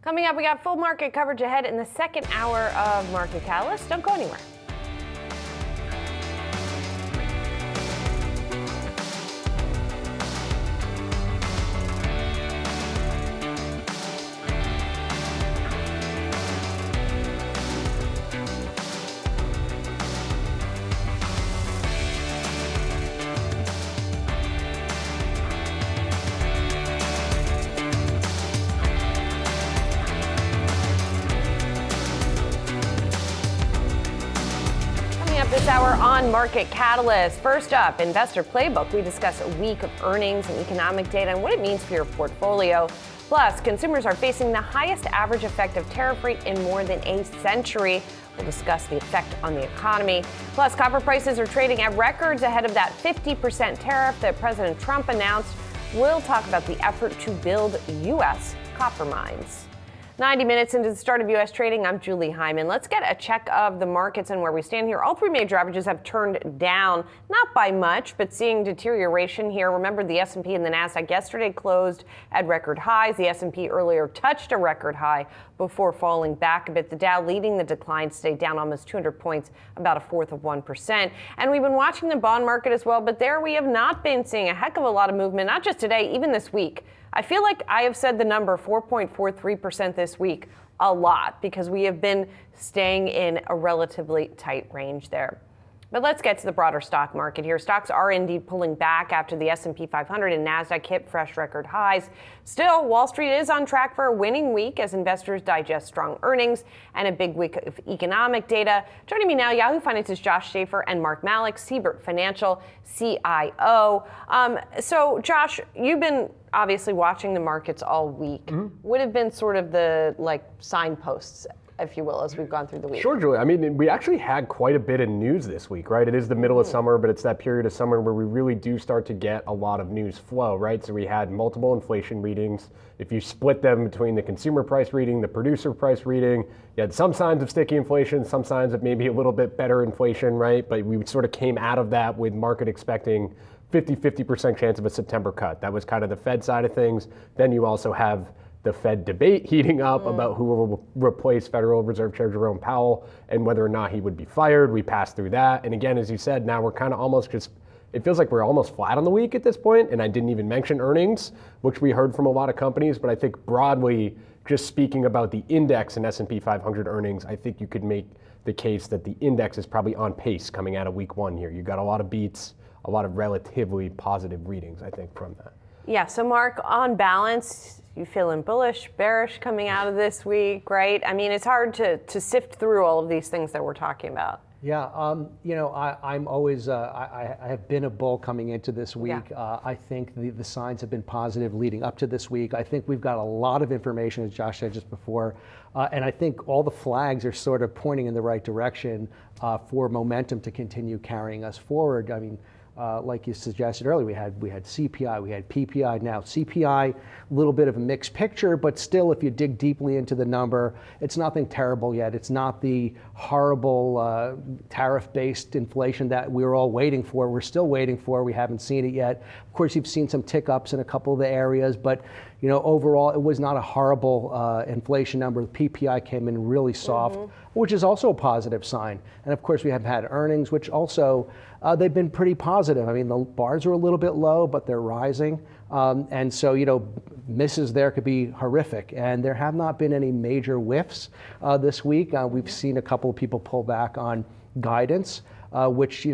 Speaker 1: Coming up, we got full market coverage ahead in the second hour of Market Catalyst. Don't go anywhere. This hour on Market Catalyst. First up, Investor Playbook. We discuss a week of earnings and economic data and what it means for your portfolio. Plus, consumers are facing the highest average effective tariff rate in more than a century. We'll discuss the effect on the economy. Plus, copper prices are trading at records ahead of that 50% tariff that President Trump announced. We'll talk about the effort to build U.S. copper mines. 90 minutes into the start of U.S. trading, I'm Julie Hyman. Let's get a check of the markets and where we stand here. All three major averages have turned down, not by much, but seeing deterioration here. Remember, the S&P and the Nasdaq yesterday closed at record highs. The S&P earlier touched a record high before falling back a bit. The Dow leading the decline, stayed down almost 200 points, about 1/4%. And we've been watching the bond market as well, but there we have not been seeing a heck of a lot of movement, not just today, even this week. I feel like I have said the number 4.43% this week a lot because we have been staying in a relatively tight range there. But let's get to the broader stock market here. Stocks are indeed pulling back after the S&P 500 and Nasdaq hit fresh record highs. Still, Wall Street is on track for a winning week as investors digest strong earnings and a big week of economic data. Joining me now, Yahoo Finance's Josh Schaefer and Mark Malik, Siebert Financial CIO. So, Josh, you've been obviously watching the markets all week. What have been sort of the signposts, if you will, as we've gone through the week?
Speaker 10: Sure, Julie. I mean, we actually had quite a bit of news this week, right? It is the middle of summer, but it's that period of summer where we really do start to get a lot of news flow, right? So we had multiple inflation readings. If you split them between the consumer price reading, the producer price reading, you had some signs of sticky inflation, some signs of maybe a little bit better inflation, right? But we sort of came out of that with market expecting 50% chance of a September cut. That was kind of the Fed side of things. Then you also have the Fed debate heating up about who will replace Federal Reserve Chair Jerome Powell and whether or not he would be fired. We passed through that. And again, as you said, now we're kind of almost just, it feels like we're almost flat on the week at this point. And I didn't even mention earnings, which we heard from a lot of companies. But I think broadly, just speaking about the index and S&P 500 earnings, I think you could make the case that the index is probably on pace coming out of week one here. You got a lot of beats, a lot of relatively positive readings, I think, from that.
Speaker 1: Yeah, so Mark, on balance, you feeling bullish, bearish coming out of this week, right? I mean, it's hard to sift through all of these things that we're talking about.
Speaker 11: Yeah, I'm always, I have been a bull coming into this week.
Speaker 1: Yeah.
Speaker 11: I think the signs have been positive leading up to this week. I think we've got a lot of information, as Josh said just before, and I think all the flags are sort of pointing in the right direction for momentum to continue carrying us forward. I mean, like you suggested earlier, we had CPI, we had PPI. Now CPI, a little bit of a mixed picture, but still, if you dig deeply into the number, it's nothing terrible yet. It's not the horrible tariff-based inflation that we were all waiting for. We're still waiting for. We haven't seen it yet. Of course, you've seen some tick-ups in a couple of the areas, but overall, it was not a horrible inflation number. The PPI came in really soft, which is also a positive sign. And of course, we have had earnings, which also they've been pretty positive. I mean, the bars are a little bit low, but they're rising. And so, misses there could be horrific. And there have not been any major whiffs this week. We've seen a couple of people pull back on guidance, which,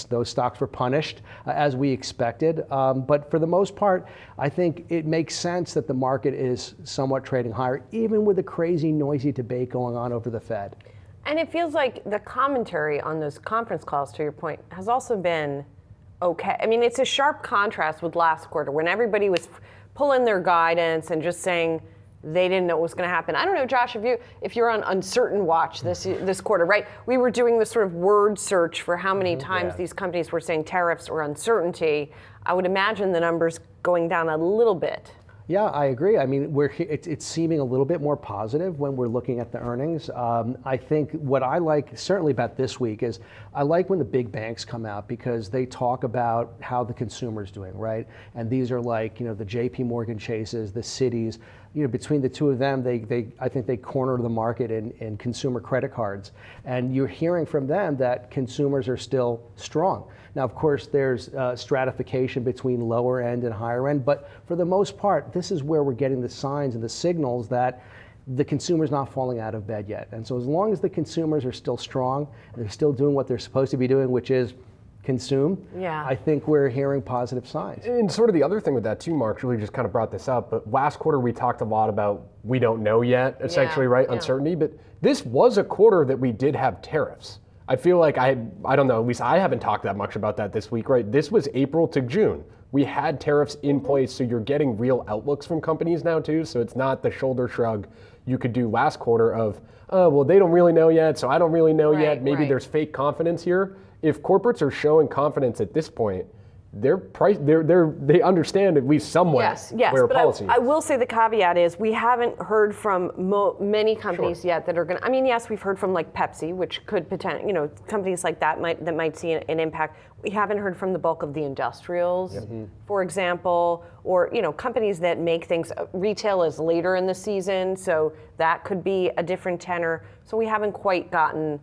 Speaker 11: those stocks were punished as we expected. But for the most part, I think it makes sense that the market is somewhat trading higher, even with the crazy, noisy debate going on over the Fed.
Speaker 1: And it feels like the commentary on those conference calls, to your point, has also been okay. I mean, it's a sharp contrast with last quarter when everybody was pulling their guidance and just saying they didn't know what was going to happen. I don't know, Josh, if you're on uncertain watch this quarter, right? We were doing this sort of word search for how many times these companies were saying tariffs or uncertainty. I would imagine the numbers going down a little bit.
Speaker 11: Yeah, I agree. I mean, it's seeming a little bit more positive when we're looking at the earnings. I think what I like certainly about this week is I like when the big banks come out because they talk about how the consumer's doing, right? And these are like, the JP Morgan Chases, the Citis. Between the two of them, I think they corner the market in consumer credit cards. And you're hearing from them that consumers are still strong. Now, of course, there's stratification between lower end and higher end, but for the most part, this is where we're getting the signs and the signals that the consumer's not falling out of bed yet. And so as long as the consumers are still strong, and they're still doing what they're supposed to be doing, which is consume, I think we're hearing positive signs.
Speaker 10: And sort of the other thing with that too, Mark, Julie just kind of brought this up, but last quarter we talked a lot about we don't know yet, essentially, right? Uncertainty, but this was a quarter that we did have tariffs. I feel like I don't know, at least I haven't talked that much about that this week, right? This was April to June. We had tariffs in place, so you're getting real outlooks from companies now too, so it's not the shoulder shrug you could do last quarter of, oh, well, they don't really know yet, so I don't really know yet. Maybe there's fake confidence here. If corporates are showing confidence at this point, they understand at least somewhat where policy is.
Speaker 1: I will say the caveat is we haven't heard from many companies yet that are going to, I mean, yes, we've heard from like Pepsi, which could potentially, companies like that might see an impact. We haven't heard from the bulk of the industrials, for example, or, companies that make things, retail is later in the season, so that could be a different tenor. So we haven't quite gotten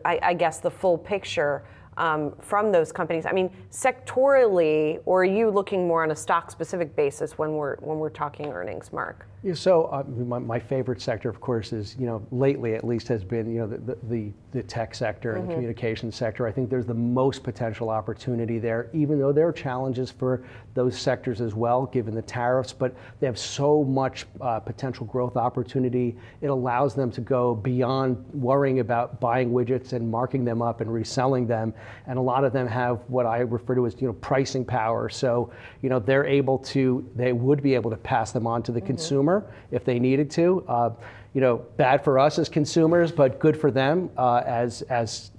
Speaker 1: I guess the full picture from those companies. I mean, sectorally, or are you looking more on a stock-specific basis when we're talking earnings, Mark?
Speaker 11: Yeah, so my favorite sector, of course, is lately at least has been the tech sector and communications sector. I think there's the most potential opportunity there, even though there are challenges for those sectors as well, given the tariffs. But they have so much potential growth opportunity. It allows them to go beyond worrying about buying widgets and marking them up and reselling them. And a lot of them have what I refer to as pricing power. So they would be able to pass them on to the consumer if they needed to. Bad for us as consumers, but good for them as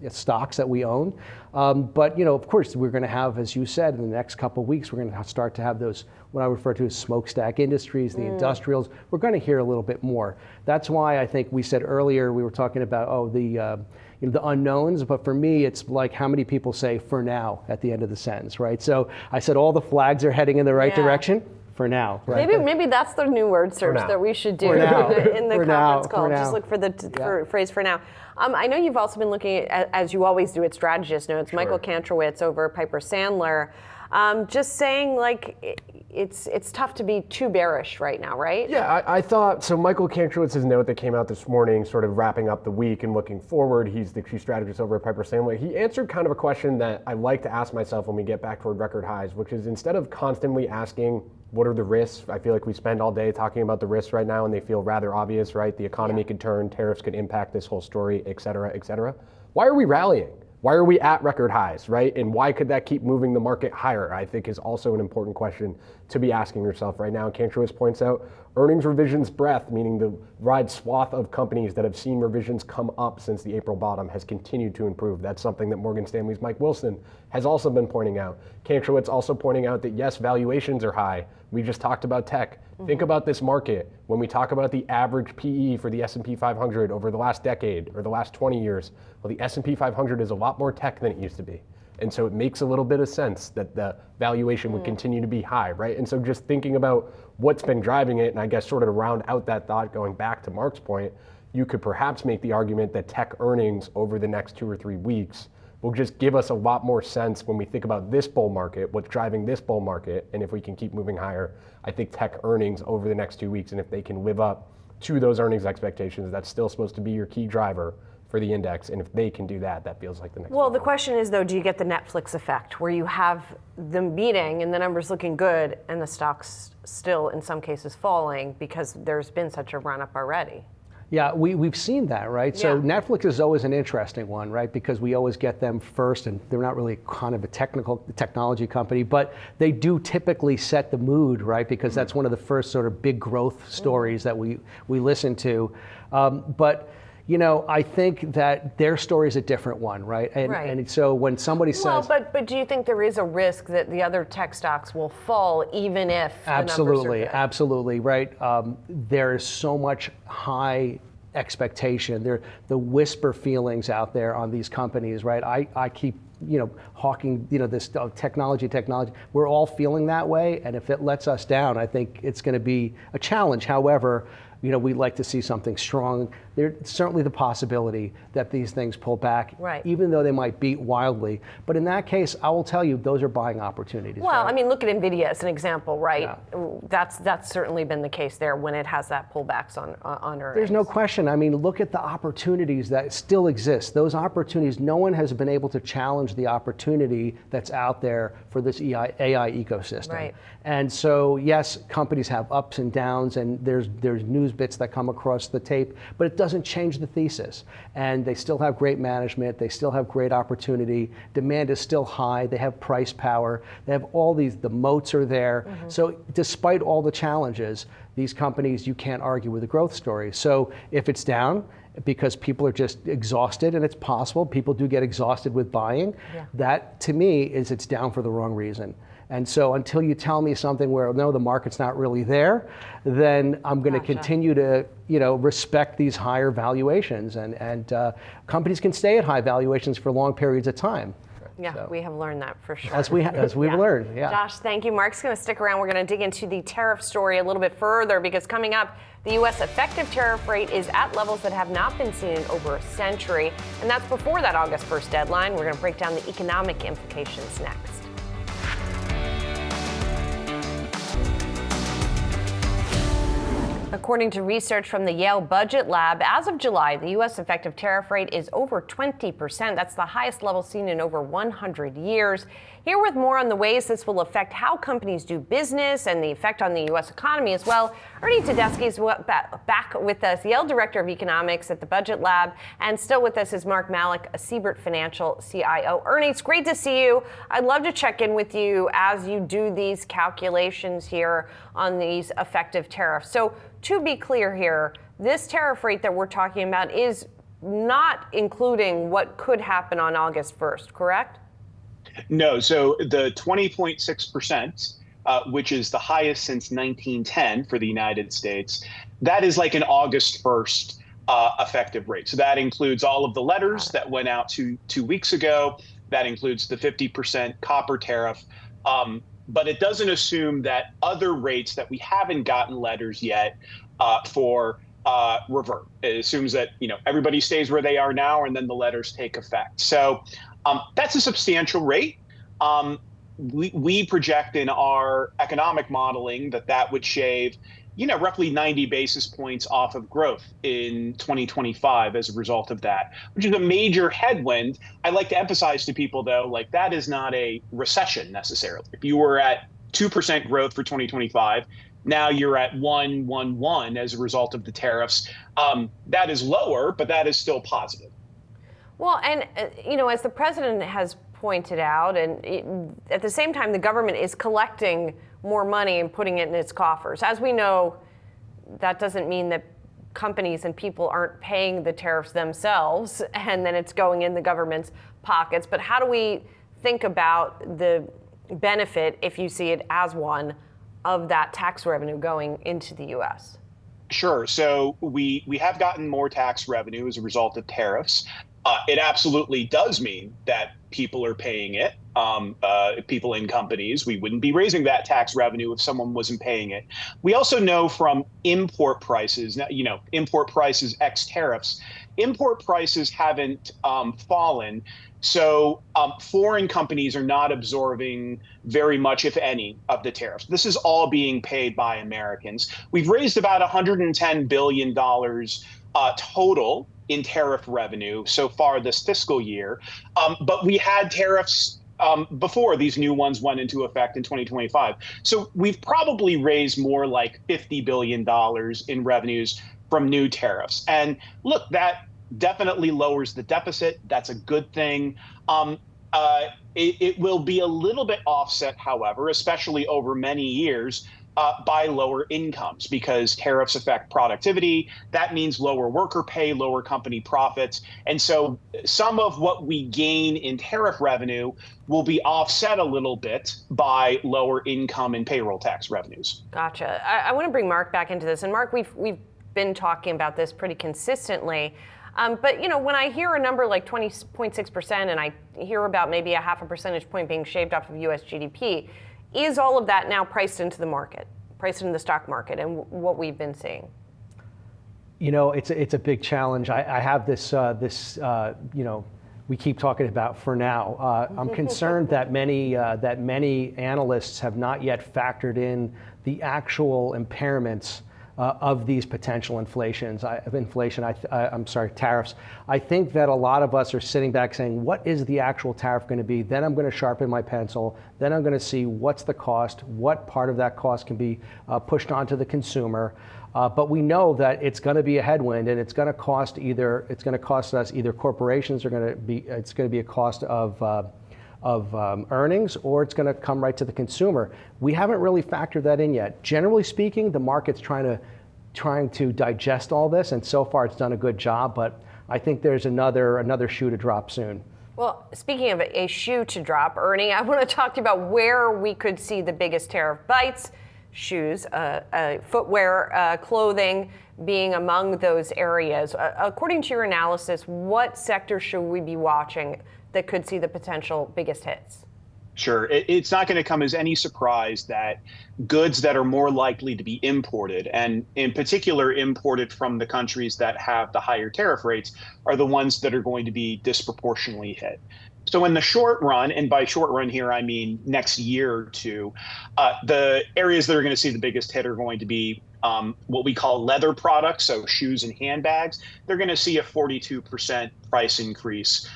Speaker 11: stocks that we own. But of course, we're going to have, as you said, in the next couple of weeks, we're going to start to have those what I refer to as smokestack industries, the industrials. We're going to hear a little bit more. That's why I think we said earlier we were talking about the unknowns, but for me, it's like how many people say "for now" at the end of the sentence, right? So I said all the flags are heading in the right direction. For now, right?
Speaker 1: Maybe that's the new word search that we should do in the conference call. Just look for the phrase "for now." I know you've also been looking at, as you always do, at Strategist Notes. Michael Kantrowitz over at Piper Sandler, just saying like it's tough to be too bearish right now, right?
Speaker 10: Yeah, I thought so. Michael Kantrowitz's note that came out this morning, sort of wrapping up the week and looking forward. He's the chief strategist over at Piper Sandler. He answered kind of a question that I like to ask myself when we get back toward record highs, which is instead of constantly asking, what are the risks? I feel like we spend all day talking about the risks right now and they feel rather obvious, right? The economy could turn, tariffs could impact this whole story, et cetera, et cetera. Why are we rallying? Why are we at record highs, right? And why could that keep moving the market higher, I think is also an important question to be asking yourself right now. Kantrowitz points out earnings revisions breadth, meaning the wide swath of companies that have seen revisions come up since the April bottom has continued to improve. That's something that Morgan Stanley's Mike Wilson has also been pointing out. Kantrowitz also pointing out that yes, valuations are high. We just talked about tech. Think about this market. When we talk about the average PE for the S&P 500 over the last decade or the last 20 years, well, the S&P 500 is a lot more tech than it used to be. And so it makes a little bit of sense that the valuation would continue to be high, right? And so just thinking about what's been driving it, and I guess sort of to round out that thought, going back to Mark's point, you could perhaps make the argument that tech earnings over the next 2 or 3 weeks will just give us a lot more sense when we think about this bull market, what's driving this bull market, and if we can keep moving higher. I think tech earnings over the next 2 weeks, and if they can live up to those earnings expectations, that's still supposed to be your key driver for the index. And if they can do that, that feels like the next.
Speaker 1: Well, the question is, though, do you get the Netflix effect where you have the meeting and the numbers looking good and the stock's still, in some cases, falling because there's been such a run up already?
Speaker 11: Yeah, we've seen that, right?
Speaker 1: Yeah.
Speaker 11: So Netflix is always an interesting one, right? Because we always get them first, and they're not really kind of a technology company, but they do typically set the mood, right? Because that's one of the first sort of big growth stories that we listen to. But you know, I think that their story is a different one, right? And so when somebody says,
Speaker 1: well, but do you think there is a risk that the other tech stocks will fall even if
Speaker 11: absolutely,
Speaker 1: the numbers are good?
Speaker 11: absolutely, right? There is so much high expectation. There, the whisper feelings out there on these companies, right? I keep, hawking, this technology. We're all feeling that way, and if it lets us down, I think it's going to be a challenge. However, we'd like to see something strong. There's certainly the possibility that these things pull back,
Speaker 1: right,
Speaker 11: even though they might beat wildly. But in that case, I will tell you, those are buying opportunities.
Speaker 1: Well,
Speaker 11: right?
Speaker 1: I mean, look at NVIDIA as an example, right?
Speaker 11: Yeah.
Speaker 1: That's certainly been the case there when it has that pullbacks on earnings.
Speaker 11: There's no question. I mean, look at the opportunities that still exist. Those opportunities, no one has been able to challenge the opportunity that's out there for this AI ecosystem.
Speaker 1: Right.
Speaker 11: And so, yes, companies have ups and downs, and there's news bits that come across the tape, but it doesn't change the thesis. And they still have great management. They still have great opportunity. Demand is still high. They have price power. They have all the moats are there. Mm-hmm. So despite all the challenges, these companies, you can't argue with the growth story. So if it's down, because people are just exhausted, and it's possible, people do get exhausted with buying, that to me is it's down for the wrong reason. And so until you tell me something where, no, the market's not really there, then I'm going to continue to, respect these higher valuations. And companies can stay at high valuations for long periods of time.
Speaker 1: Yeah,
Speaker 11: So.
Speaker 1: we have learned that for sure.
Speaker 11: As we've learned, yeah.
Speaker 1: Josh, thank you. Mark's going to stick around. We're going to dig into the tariff story a little bit further because coming up, the U.S. effective tariff rate is at levels that have not been seen in over a century. And that's before that August 1st deadline. We're going to break down the economic implications next. According to research from the Yale Budget Lab, as of July, the U.S. effective tariff rate is over 20%. That's the highest level seen in over 100 years. Here with more on the ways this will affect how companies do business and the effect on the U.S. economy as well, Ernie Tedeschi is back with us, Yale Director of Economics at the Budget Lab, and still with us is Mark Malik, a Siebert Financial CIO. Ernie, it's great to see you. I'd love to check in with you as you do these calculations here on these effective tariffs. So to be clear here, this tariff rate that we're talking about is not including what could happen on August 1st, correct?
Speaker 12: No, so the 20.6%, which is the highest since 1910 for the United States, that is like an August 1st effective rate. So that includes all of the letters that went out two weeks ago. That includes the 50% copper tariff. But it doesn't assume that other rates that we haven't gotten letters yet for revert. It assumes that everybody stays where they are now, and then the letters take effect. So that's a substantial rate. We project in our economic modeling that would shave, roughly 90 basis points off of growth in 2025 as a result of that, which is a major headwind. I like to emphasize to people, though, that is not a recession necessarily. If you were at 2% growth for 2025, now you're at 1.11 as a result of the tariffs. That is lower, but that is still positive.
Speaker 1: Well, and, as the president has pointed out, and at the same time, the government is collecting more money and putting it in its coffers. As we know, that doesn't mean that companies and people aren't paying the tariffs themselves, and then it's going in the government's pockets. But how do we think about the benefit, if you see it as one, of that tax revenue going into the U.S.?
Speaker 12: Sure. So we have gotten more tax revenue as a result of tariffs. It absolutely does mean that people are paying it. People in companies, we wouldn't be raising that tax revenue if someone wasn't paying it. We also know from import prices, import prices ex tariffs import prices haven't fallen. So foreign companies are not absorbing very much, if any, of the tariffs. This is all being paid by Americans. We've raised about $110 billion total in tariff revenue so far this fiscal year. But we had tariffs before these new ones went into effect in 2025. So we've probably raised more like $50 billion in revenues from new tariffs. And look, that definitely lowers the deficit. That's a good thing. It will be a little bit offset, however, especially over many years, by lower incomes, because tariffs affect productivity. That means lower worker pay, lower company profits. And so some of what we gain in tariff revenue will be offset a little bit by lower income and payroll tax revenues.
Speaker 1: Gotcha. I want to bring Mark back into this. And Mark, we've been talking about this pretty consistently. But, when I hear a number like 20.6% and I hear about maybe a half a percentage point being shaved off of U.S. GDP, is all of that now priced into the market, priced into the stock market and what we've been seeing?
Speaker 11: It's a big challenge. I have this, we keep talking about for now. I'm concerned that many analysts have not yet factored in the actual impairments of these potential tariffs. I think that a lot of us are sitting back saying, what is the actual tariff going to be? Then I'm going to sharpen my pencil. Then I'm going to see what's the cost, what part of that cost can be pushed onto the consumer. But we know that it's going to be a headwind, and it's going to cost us either corporations it's going to be a cost of earnings, or it's going to come right to the consumer. We haven't really factored that in yet. Generally speaking, the market's trying to digest all this, and so far it's done a good job, but I think there's another shoe to drop soon.
Speaker 1: Well, speaking of a shoe to drop, Ernie, I want to talk to you about where we could see the biggest tariff bites. Shoes, footwear, clothing being among those areas. According to your analysis, what sector should we be watching that could see the potential biggest hits?
Speaker 12: Sure. It's not going to come as any surprise that goods that are more likely to be imported, and in particular imported from the countries that have the higher tariff rates, are the ones that are going to be disproportionately hit. So in the short run, and by short run here, I mean next year or two, the areas that are going to see the biggest hit are going to be what we call leather products, so shoes and handbags. They're going to see a 42% price increase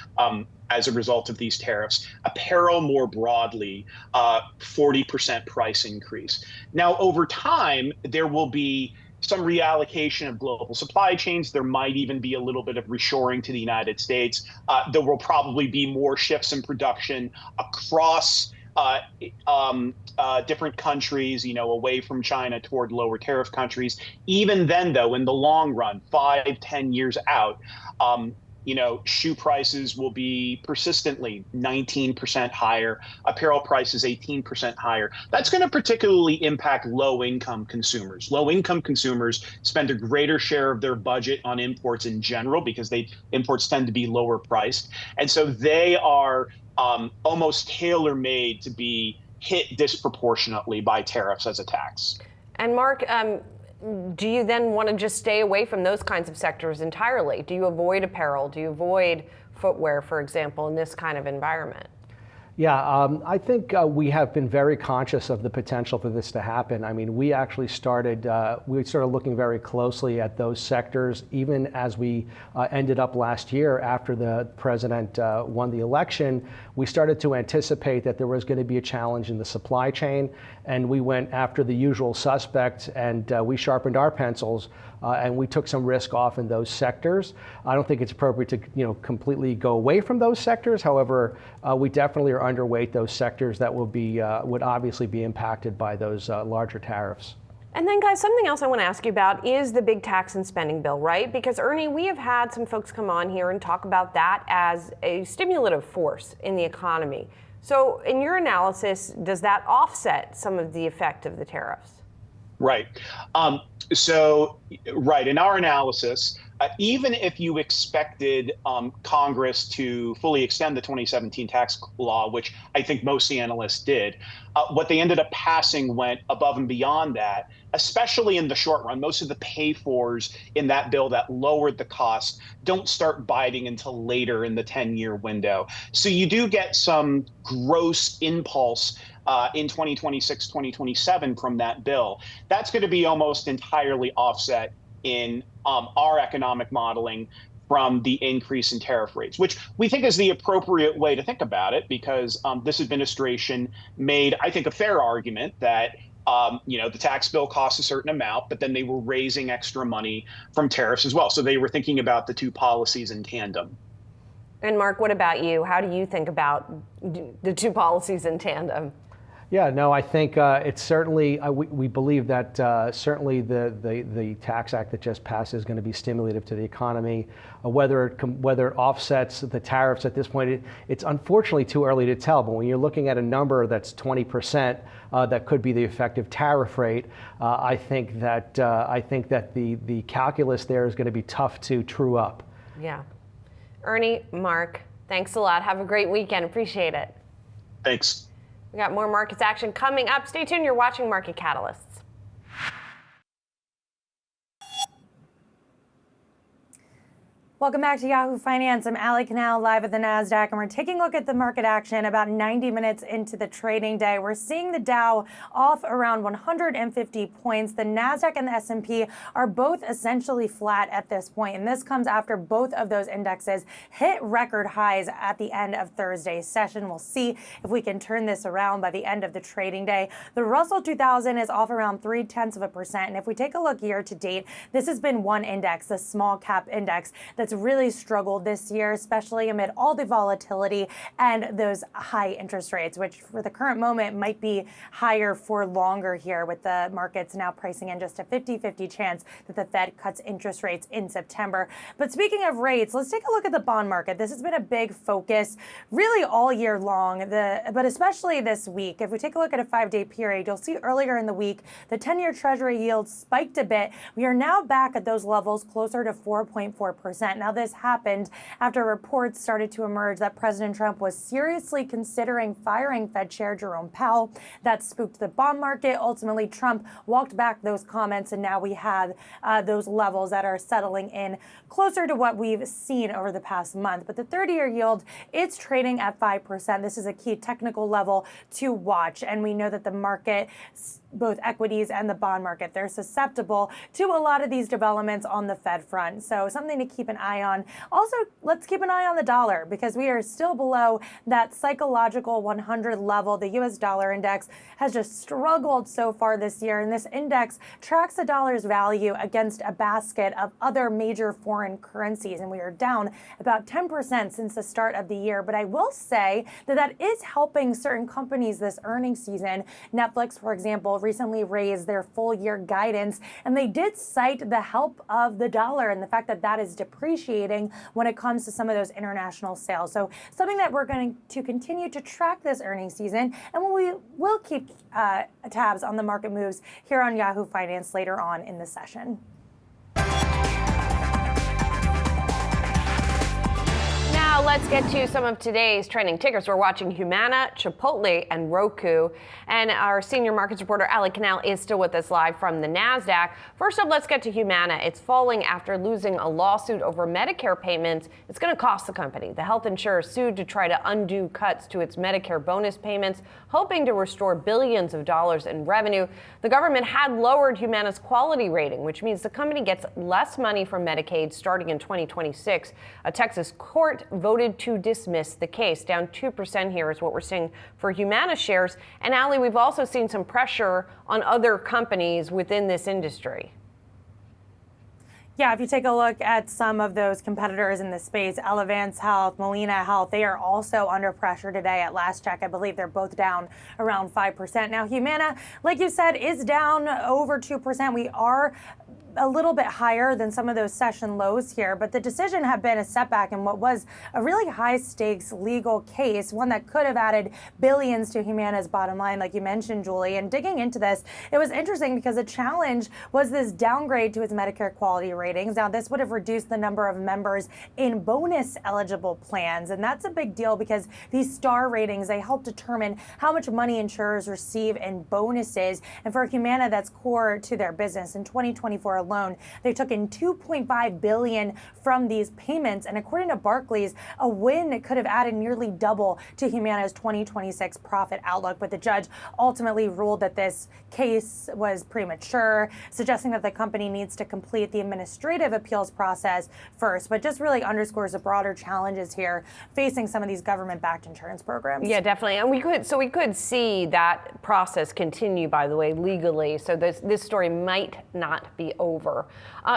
Speaker 12: as a result of these tariffs. Apparel more broadly, 40% price increase. Now, over time, there will be some reallocation of global supply chains. There might even be a little bit of reshoring to the United States. There will probably be more shifts in production across different countries, away from China toward lower tariff countries. Even then, though, in the long run, 5-10 years out, shoe prices will be persistently 19% higher, apparel prices 18% higher. That's going to particularly impact low-income consumers. Low-income consumers spend a greater share of their budget on imports in general because imports tend to be lower priced. And so they are almost tailor-made to be hit disproportionately by tariffs as a tax.
Speaker 1: And Mark, do you then want to just stay away from those kinds of sectors entirely? Do you avoid apparel? Do you avoid footwear, for example, in this kind of environment?
Speaker 11: Yeah, I think we have been very conscious of the potential for this to happen. I mean, we actually started looking very closely at those sectors, even as we ended up last year after the president won the election. We started to anticipate that there was going to be a challenge in the supply chain, and we went after the usual suspects, and we sharpened our pencils, and we took some risk off in those sectors. I don't think it's appropriate to completely go away from those sectors. However, we definitely are underweight those sectors that would obviously be impacted by those larger tariffs.
Speaker 1: And then, guys, something else I want to ask you about is the big tax and spending bill, right? Because, Ernie, we have had some folks come on here and talk about that as a stimulative force in the economy. So in your analysis, does that offset some of the effect of the tariffs?
Speaker 12: Right. In our analysis, even if you expected Congress to fully extend the 2017 tax law, which I think most analysts did, what they ended up passing went above and beyond that, especially in the short run. Most of the pay-fors in that bill that lowered the cost don't start biting until later in the 10-year window. So you do get some gross impulse in 2026, 2027 from that bill. That's going to be almost entirely offset in our economic modeling from the increase in tariff rates, which we think is the appropriate way to think about it, because this administration made, I think, a fair argument that the tax bill costs a certain amount, but then they were raising extra money from tariffs as well. So they were thinking about the two policies in tandem.
Speaker 1: And Mark, what about you? How do you think about the two policies in tandem?
Speaker 11: Yeah, no, I think it's certainly, we believe that certainly the tax act that just passed is going to be stimulative to the economy. Whether it offsets the tariffs at this point, it's unfortunately too early to tell. But when you're looking at a number that's 20%, that could be the effective tariff rate. I think that the calculus there is going to be tough to true up.
Speaker 1: Yeah. Ernie, Mark, thanks a lot. Have a great weekend. Appreciate it.
Speaker 12: Thanks.
Speaker 1: We got more markets action coming up. Stay tuned. You're watching Market Catalysts.
Speaker 3: Welcome back to Yahoo Finance. I'm Allie Canal, live at the NASDAQ, and we're taking a look at the market action about 90 minutes into the trading day. We're seeing the Dow off around 150 points. The NASDAQ and the S&P are both essentially flat at this point, and this comes after both of those indexes hit record highs at the end of Thursday's session. We'll see if we can turn this around by the end of the trading day. The Russell 2000 is off around 0.3%, and if we take a look year to date, this has been one index, the small cap index, that's really struggled this year, especially amid all the volatility and those high interest rates, which for the current moment might be higher for longer here, with the markets now pricing in just a 50-50 chance that the Fed cuts interest rates in September. But speaking of rates, let's take a look at the bond market. This has been a big focus really all year long, but especially this week. If we take a look at a 5-day period, you'll see earlier in the week, the 10-year Treasury yield spiked a bit. We are now back at those levels closer to 4.4%. Now, this happened after reports started to emerge that President Trump was seriously considering firing Fed Chair Jerome Powell. That spooked the bond market. Ultimately, Trump walked back those comments, and now we have those levels that are settling in closer to what we've seen over the past month. But the 30-year yield, it's trading at 5%. This is a key technical level to watch, and we know that the market, both equities and the bond market, they're susceptible to a lot of these developments on the Fed front. So something to keep an eye on. Also, let's keep an eye on the dollar, because we are still below that psychological 100 level. The US dollar index has just struggled so far this year, and this index tracks the dollar's value against a basket of other major foreign currencies, and we are down about 10% since the start of the year. But I will say that is helping certain companies this earnings season. Netflix, for example, recently raised their full year guidance, and they did cite the help of the dollar and the fact that that is depreciating when it comes to some of those international sales. So something that we're going to continue to track this earnings season, and we will keep tabs on the market moves here on Yahoo Finance later on in the session.
Speaker 1: Now let's get to some of today's trending tickers. We're watching Humana, Chipotle, and Roku. And our senior markets reporter, Allie Canal, is still with us live from the NASDAQ. First up, let's get to Humana. It's falling after losing a lawsuit over Medicare payments. It's going to cost the company. The health insurer sued to try to undo cuts to its Medicare bonus payments, hoping to restore billions of dollars in revenue. The government had lowered Humana's quality rating, which means the company gets less money from Medicaid starting in 2026. A Texas court voted to dismiss the case. Down 2% here is what we're seeing for Humana shares. And Allie, we've also seen some pressure on other companies within this industry.
Speaker 3: Yeah, if you take a look at some of those competitors in the space, Elevance Health, Molina Health, they are also under pressure today. At last check, I believe they're both down around 5%. Now, Humana, like you said, is down over 2%. We are a little bit higher than some of those session lows here, but the decision had been a setback in what was a really high stakes legal case, one that could have added billions to Humana's bottom line, like you mentioned, Julie. And digging into this, it was interesting because the challenge was this downgrade to its Medicare quality ratings. Now, this would have reduced the number of members in bonus eligible plans. And that's a big deal because these star ratings, they help determine how much money insurers receive in bonuses. And for Humana, that's core to their business. In 2024 alone, they took in $2.5 billion from these payments. And according to Barclays, a win could have added nearly double to Humana's 2026 profit outlook. But the judge ultimately ruled that this case was premature, suggesting that the company needs to complete the administrative appeals process first. But just really underscores the broader challenges here facing some of these government-backed insurance programs.
Speaker 1: Yeah, definitely. And we could see that process continue, by the way, legally. So this story might not be over.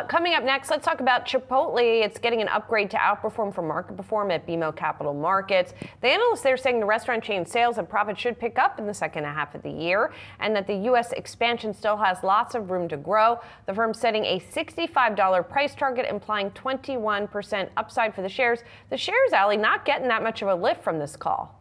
Speaker 1: Coming up next, let's talk about Chipotle. It's getting an upgrade to outperform from market perform at BMO Capital Markets. The analysts there saying the restaurant chain sales and profits should pick up in the second half of the year, and that the U.S. expansion still has lots of room to grow. The firm's setting a $65 price target, implying 21% upside for the shares. The shares, Allie, not getting that much of a lift from this call.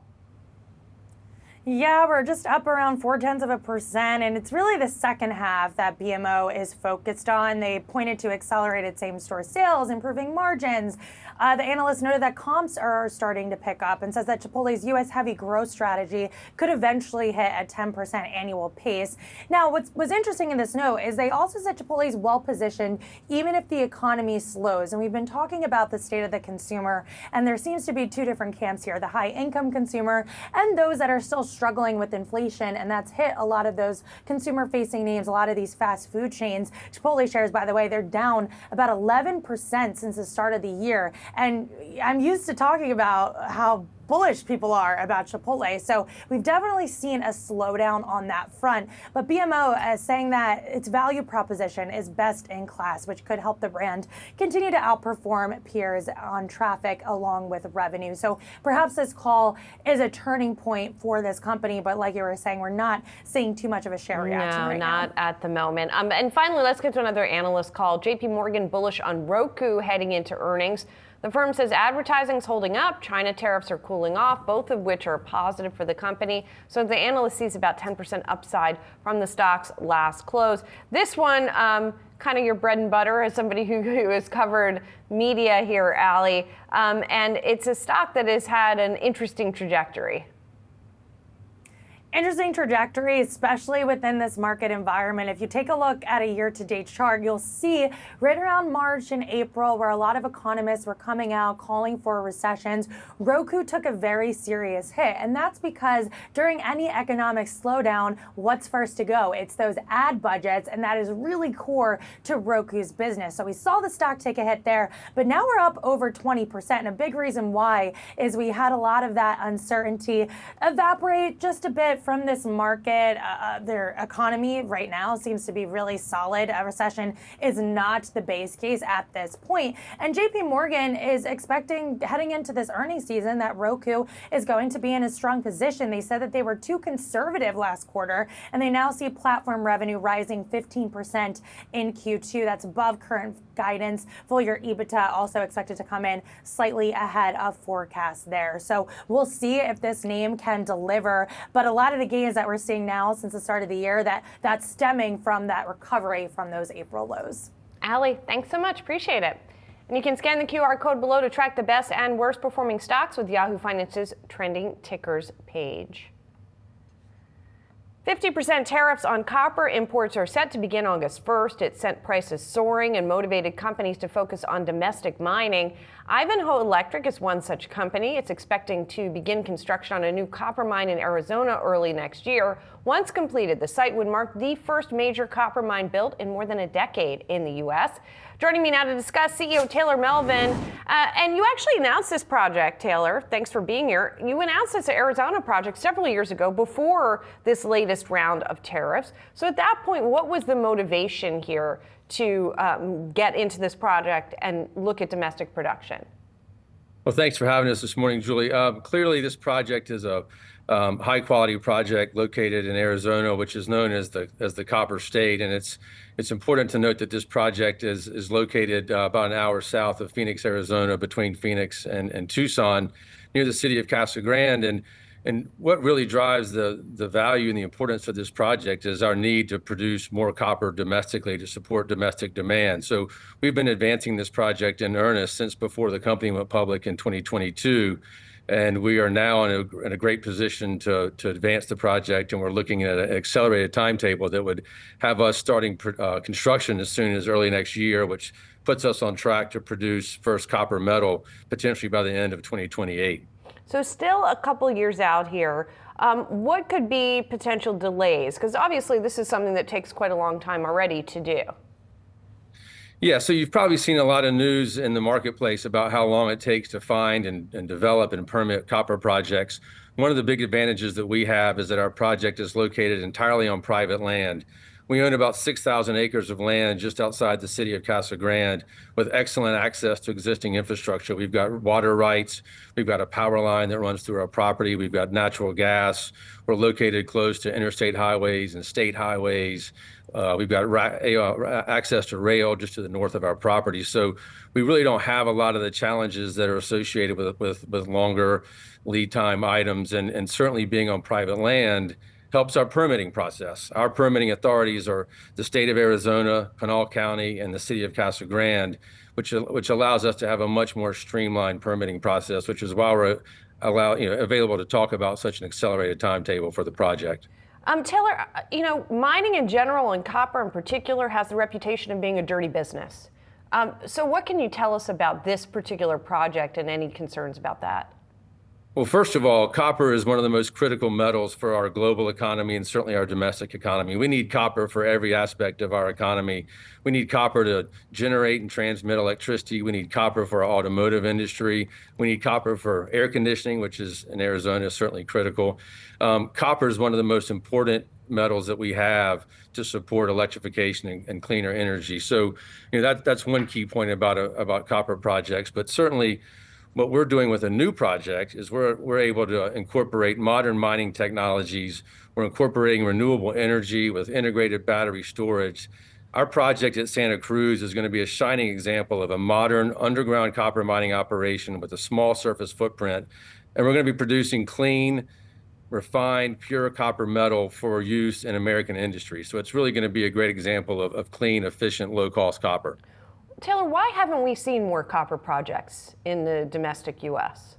Speaker 3: Yeah, we're just up around 0.4%, and it's really the second half that BMO is focused on. They pointed to accelerated same-store sales, improving margins. The analyst noted that comps are starting to pick up and says that Chipotle's U.S. heavy growth strategy could eventually hit a 10% annual pace. Now, what was interesting in this note is they also said Chipotle is well-positioned even if the economy slows. And we've been talking about the state of the consumer, and there seems to be two different camps here, the high-income consumer and those that are still struggling with inflation, and that's hit a lot of those consumer-facing names, a lot of these fast food chains. Chipotle shares, by the way, they're down about 11% since the start of the year. And I'm used to talking about how bullish people are about Chipotle. So we've definitely seen a slowdown on that front. But BMO is saying that its value proposition is best in class, which could help the brand continue to outperform peers on traffic along with revenue. So perhaps this call is a turning point for this company. But like you were saying, we're not seeing too much of a share reaction right now.
Speaker 1: No, not at the moment. And finally, let's get to another analyst call. JP Morgan bullish on Roku heading into earnings. The firm says advertising is holding up, China tariffs are cooling off, both of which are positive for the company. So the analyst sees about 10% upside from the stock's last close. This one, kind of your bread and butter as somebody who has covered media here, Allie. And it's a stock that has had an interesting trajectory.
Speaker 3: Interesting trajectory, especially within this market environment. If you take a look at a year-to-date chart, you'll see right around March and April, where a lot of economists were coming out calling for recessions, Roku took a very serious hit. And that's because during any economic slowdown, what's first to go? It's those ad budgets, and that is really core to Roku's business. So we saw the stock take a hit there, but now we're up over 20%. And a big reason why is we had a lot of that uncertainty evaporate just a bit from this market. Their economy right now seems to be really solid. A recession is not the base case at this point. And JP Morgan is expecting heading into this earnings season that Roku is going to be in a strong position. They said that they were too conservative last quarter, and they now see platform revenue rising 15% in Q2. That's above current guidance. Full year EBITDA also expected to come in slightly ahead of forecast there. So we'll see if this name can deliver. But a lot of the gains that we're seeing now since the start of the year, that's stemming from that recovery from those April lows.
Speaker 1: Allie, thanks so much. Appreciate it. And you can scan the QR code below to track the best and worst performing stocks with Yahoo Finance's trending tickers page. 50% tariffs on copper imports are set to begin August 1st. It sent prices soaring and motivated companies to focus on domestic mining. Ivanhoe Electric is one such company. It's expecting to begin construction on a new copper mine in Arizona early next year. Once completed, the site would mark the first major copper mine built in more than a decade in the U.S. Joining me now to discuss, CEO Taylor Melvin. And you actually announced this project, Taylor. Thanks for being here. You announced this Arizona project several years ago before this latest round of tariffs. So at that point, what was the motivation here to get into this project and look at domestic production?
Speaker 13: Well, thanks for having us this morning, Julie. Clearly, this project is a high quality project located in Arizona, which is known as the Copper State. And it's important to note that this project is located about an hour south of Phoenix, Arizona, between Phoenix and Tucson, near the city of Casa Grande. And what really drives the value and the importance of this project is our need to produce more copper domestically to support domestic demand. So we've been advancing this project in earnest since before the company went public in 2022. And we are now in a great position to advance the project, and we're looking at an accelerated timetable that would have us starting construction as soon as early next year, which puts us on track to produce first copper metal potentially by the end of 2028.
Speaker 1: So still a couple years out here. What could be potential delays? Because obviously this is something that takes quite a long time already to do.
Speaker 13: Yeah, so you've probably seen a lot of news in the marketplace about how long it takes to find and develop and permit copper projects. One of the big advantages that we have is that our project is located entirely on private land. We own about 6,000 acres of land just outside the city of Casa Grande with excellent access to existing infrastructure. We've got water rights. We've got a power line that runs through our property. We've got natural gas. We're located close to interstate highways and state highways. We've got access to rail just to the north of our property. So we really don't have a lot of the challenges that are associated with longer lead time items. And certainly being on private land helps our permitting process. Our permitting authorities are the state of Arizona, Pinal County, and the city of Casa Grande, which allows us to have a much more streamlined permitting process, which is why we're available to talk about such an accelerated timetable for the project.
Speaker 1: Taylor, mining in general and copper in particular has the reputation of being a dirty business. So what can you tell us about this particular project and any concerns about that?
Speaker 13: Well, first of all, copper is one of the most critical metals for our global economy and certainly our domestic economy. We need copper for every aspect of our economy. We need copper to generate and transmit electricity. We need copper for our automotive industry. We need copper for air conditioning, which is in Arizona certainly critical. Copper is one of the most important metals that we have to support electrification and cleaner energy. So, that's one key point about copper projects. But certainly, what we're doing with a new project is we're able to incorporate modern mining technologies. We're incorporating renewable energy with integrated battery storage. Our project at Santa Cruz is going to be a shining example of a modern underground copper mining operation with a small surface footprint. And we're going to be producing clean, refined, pure copper metal for use in American industry. So it's really going to be a great example of clean, efficient, low-cost copper.
Speaker 1: Taylor, why haven't we seen more copper projects in the domestic U.S.?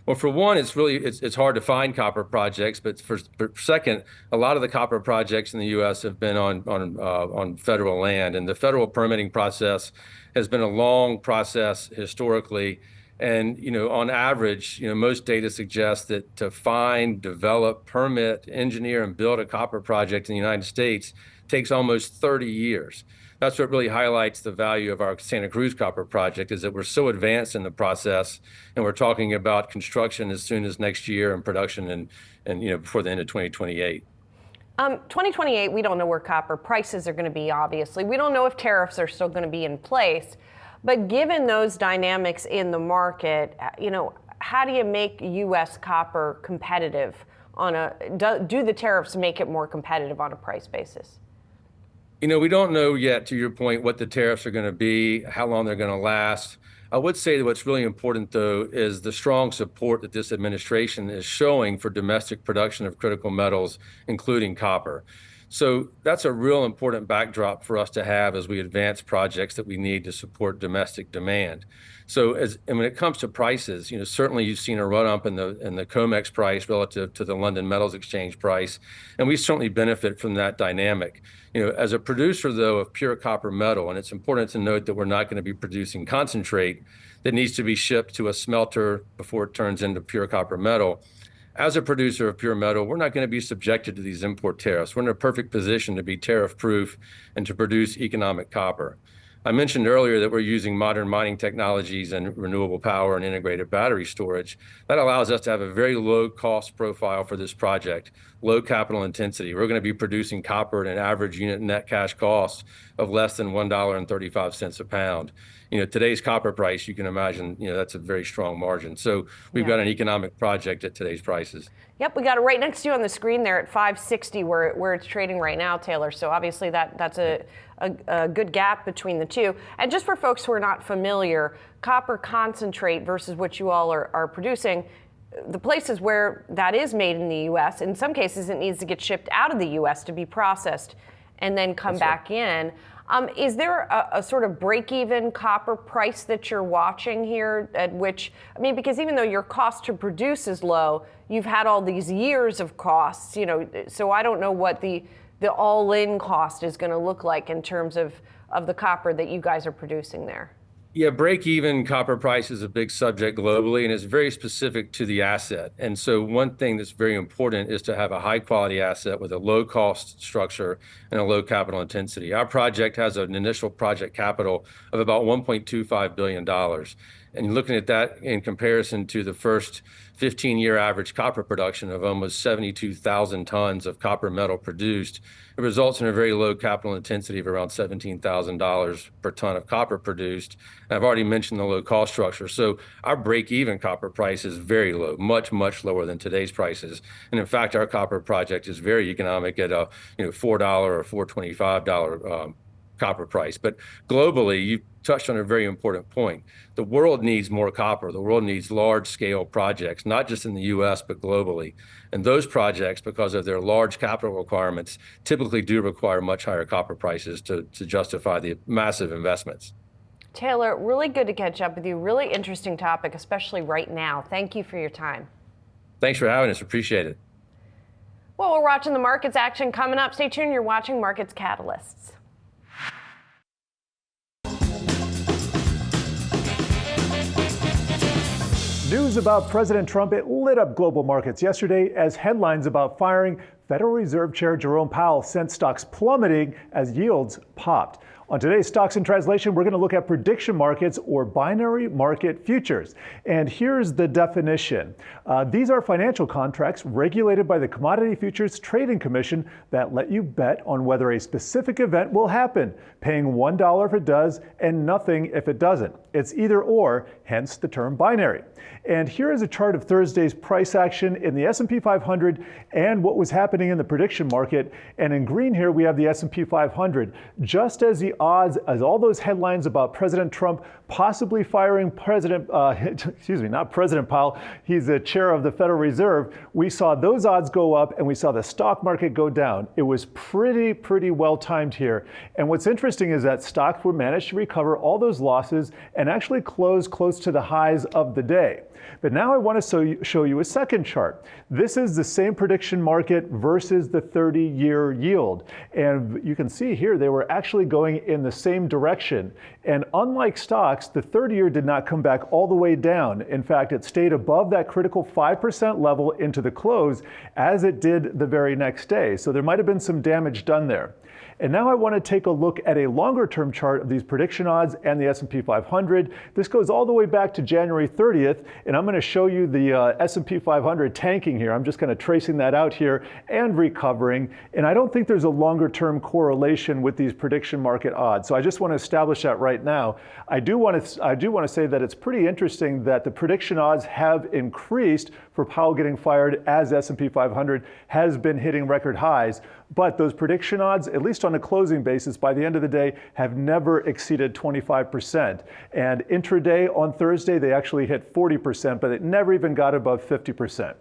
Speaker 13: Well, for one, it's hard to find copper projects, but for second, a lot of the copper projects in the U.S. have been on federal land, and the federal permitting process has been a long process historically. And on average, most data suggests that to find, develop, permit, engineer, and build a copper project in the United States takes almost 30 years. That's what really highlights the value of our Santa Cruz copper project, is that we're so advanced in the process, and we're talking about construction as soon as next year and production and before the end of 2028.
Speaker 1: 2028, we don't know where copper prices are going to be, obviously. We don't know if tariffs are still going to be in place. But given those dynamics in the market, how do you make U.S. copper competitive do the tariffs make it more competitive on a price basis?
Speaker 13: We don't know yet, to your point, what the tariffs are going to be, how long they're going to last. I would say that what's really important, though, is the strong support that this administration is showing for domestic production of critical metals, including copper. So that's a real important backdrop for us to have as we advance projects that we need to support domestic demand. So when it comes to prices, certainly you've seen a run up in the COMEX price relative to the London Metals Exchange price, and we certainly benefit from that dynamic. As a producer, though, of pure copper metal, and it's important to note that we're not going to be producing concentrate that needs to be shipped to a smelter before it turns into pure copper metal. As a producer of pure metal, we're not going to be subjected to these import tariffs. We're in a perfect position to be tariff-proof and to produce economic copper. I mentioned earlier that we're using modern mining technologies and renewable power and integrated battery storage. That allows us to have a very low cost profile for this project, low capital intensity. We're going to be producing copper at an average unit net cash cost of less than $1.35 a pound. today's copper price, you can imagine, that's a very strong margin. So we've got an economic project at today's prices.
Speaker 1: Yep, we got it right next to you on the screen there at 560 where it's trading right now, Taylor. So obviously that's a good gap between the two. And just for folks who are not familiar, copper concentrate versus what you all are producing, the places where that is made in the U.S., in some cases it needs to get shipped out of the U.S. to be processed and then come back in. Is there a sort of break-even copper price that you're watching here at which, because even though your cost to produce is low, you've had all these years of costs, so I don't know what the all-in cost is going to look like in terms of the copper that you guys are producing there.
Speaker 13: Yeah, break-even copper price is a big subject globally, and it's very specific to the asset. And so one thing that's very important is to have a high-quality asset with a low-cost structure and a low capital intensity. Our project has an initial project capital of about $1.25 billion. And looking at that in comparison to the first 15-year average copper production of almost 72,000 tons of copper metal produced, it results in a very low capital intensity of around $17,000 per ton of copper produced. And I've already mentioned the low cost structure. So our break-even copper price is very low, much, much lower than today's prices. And in fact, our copper project is very economic at a $4 or $4.25 copper price. But globally, you touched on a very important point. The world needs more copper. The world needs large-scale projects, not just in the U.S., but globally. And those projects, because of their large capital requirements, typically do require much higher copper prices to justify the massive investments.
Speaker 1: Taylor, really good to catch up with you. Really interesting topic, especially right now. Thank you for your time.
Speaker 13: Thanks for having us. Appreciate it.
Speaker 1: Well, we're watching the markets action coming up. Stay tuned. You're watching Markets Catalysts.
Speaker 14: News about President Trump, it lit up global markets yesterday as headlines about firing Federal Reserve Chair Jerome Powell sent stocks plummeting as yields popped. On today's Stocks in Translation, we're going to look at prediction markets or binary market futures. And here's the definition. These are financial contracts regulated by the Commodity Futures Trading Commission that let you bet on whether a specific event will happen, paying $1 if it does and nothing if it doesn't. It's either or, hence the term binary. And here is a chart of Thursday's price action in the S&P 500 and what was happening in the prediction market. And in green here, we have the S&P 500. Just as the odds, as all those headlines about President Trump possibly firing not President Powell, he's the chair of the Federal Reserve, we saw those odds go up and we saw the stock market go down. It was pretty well timed here. And what's interesting is that stocks were managed to recover all those losses and actually close close to the highs of the day. But now I want to show you a second chart. This is the same prediction market versus the 30-year yield. And you can see here they were actually going in the same direction. And unlike stocks, the 30-year did not come back all the way down. In fact, it stayed above that critical 5% level into the close as it did the very next day. So there might have been some damage done there. And now I want to take a look at a longer term chart of these prediction odds and the S&P 500. This goes all the way back to January 30th, and I'm going to show you the S&P 500 tanking here. I'm just kind of tracing that out here and recovering. And I don't think there's a longer term correlation with these prediction market odds. So I just want to establish that right now. I do want to say that it's pretty interesting that the prediction odds have increased for Powell getting fired as S&P 500 has been hitting record highs. But those prediction odds, at least on a closing basis, by the end of the day, have never exceeded 25%. And intraday on Thursday, they actually hit 40%, but it never even got above 50%.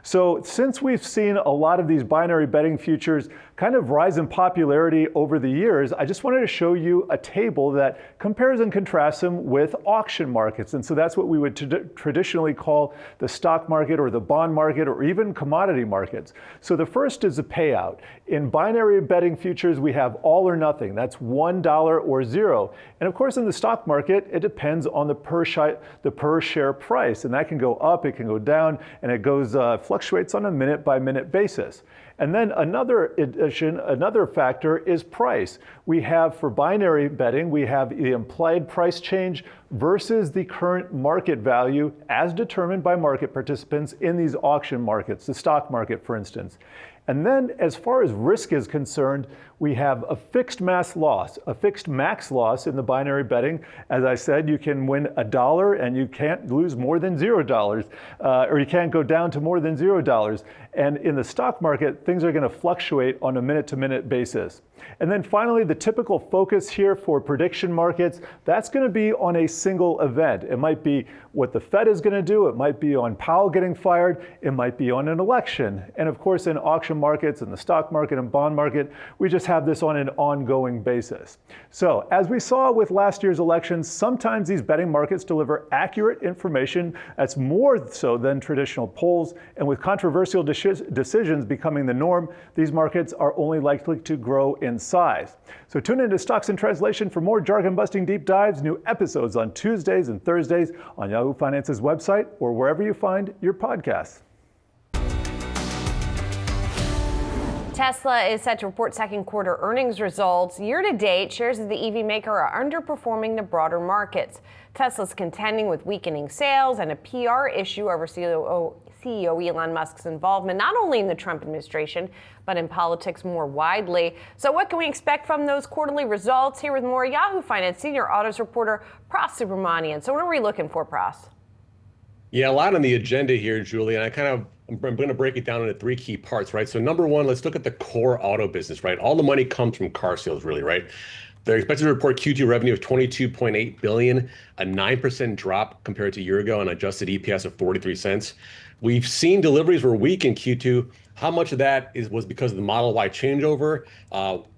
Speaker 14: So since we've seen a lot of these binary betting futures kind of rise in popularity over the years, I just wanted to show you a table that compares and contrasts them with auction markets. And so that's what we would traditionally call the stock market or the bond market or even commodity markets. So the first is a payout. In binary betting futures, we have all or nothing. That's $1 or zero. And of course, in the stock market, it depends on the per share price. And that can go up, it can go down, and it goes fluctuates on a minute-by-minute basis. And then another factor is price. We have, for binary betting, we have the implied price change versus the current market value as determined by market participants in these auction markets, the stock market, for instance. And then as far as risk is concerned, We have a fixed max loss in the binary betting. As I said, you can win $1 and you can't lose more than $0, or you can't go down to more than $0. And in the stock market, things are going to fluctuate on a minute-to-minute basis. And then finally, the typical focus here for prediction markets, that's going to be on a single event. It might be what the Fed is going to do. It might be on Powell getting fired. It might be on an election. And of course, in auction markets, in the stock market and bond market, we just have this on an ongoing basis. So as we saw with last year's elections, sometimes these betting markets deliver accurate information that's more so than traditional polls. And with controversial decisions becoming the norm, these markets are only likely to grow in size. So tune into Stocks in Translation for more jargon-busting deep dives, new episodes on Tuesdays and Thursdays on Yahoo Finance's website or wherever you find your podcasts.
Speaker 1: Tesla is set to report second quarter earnings results. Year to date, shares of the EV maker are underperforming the broader markets. Tesla's contending with weakening sales and a PR issue over CEO Elon Musk's involvement, not only in the Trump administration, but in politics more widely. So what can we expect from those quarterly results? Here with more, Yahoo Finance senior autos reporter Pras Subramanian. So what are we looking for, Pras?
Speaker 15: Yeah, a lot on the agenda here, Julie, and I'm going to break it down into three key parts, right? So number one, let's look at the core auto business, right? All the money comes from car sales, really, right? They're expected to report Q2 revenue of $22.8 billion, a 9% drop compared to a year ago, and adjusted EPS of 43 cents. We've seen deliveries were weak in Q2. How much of that was because of the Model Y changeover?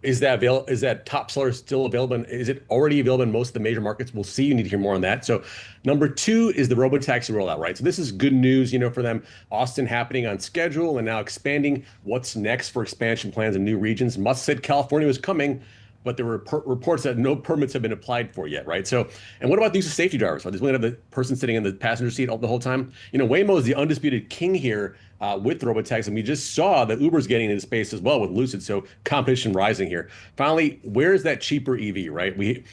Speaker 15: Is that top seller still available? Is it already available in most of the major markets? We'll see. You need to hear more on that. So number two is the robotaxi rollout, right? So this is good news, for them. Austin happening on schedule and now expanding. What's next for expansion plans in new regions? Musk said California was coming, but there were reports that no permits have been applied for yet, right? So, and what about the use of safety drivers? Are they going to have the person sitting in the passenger seat the whole time? Waymo is the undisputed king here with robotaxi. And we just saw that Uber's getting into space as well with Lucid, so competition rising here. Finally, where's that cheaper EV, right? We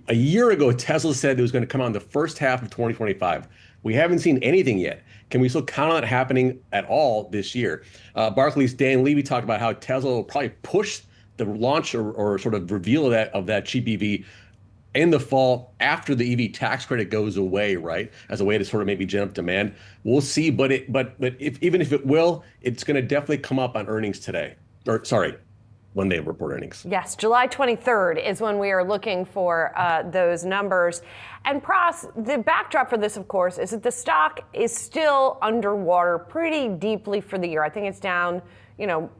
Speaker 15: a year ago, Tesla said it was going to come out in the first half of 2025. We haven't seen anything yet. Can we still count on it happening at all this year? Barclays' Dan Levy talked about how Tesla will probably push the launch or sort of reveal of that cheap EV in the fall after the EV tax credit goes away, right? As a way to sort of maybe gen up demand. We'll see, but even if it will, it's going to definitely come up on earnings today. When they report earnings.
Speaker 1: Yes, July 23rd is when we are looking for those numbers. And Pras, the backdrop for this, of course, is that the stock is still underwater pretty deeply for the year. I think it's down,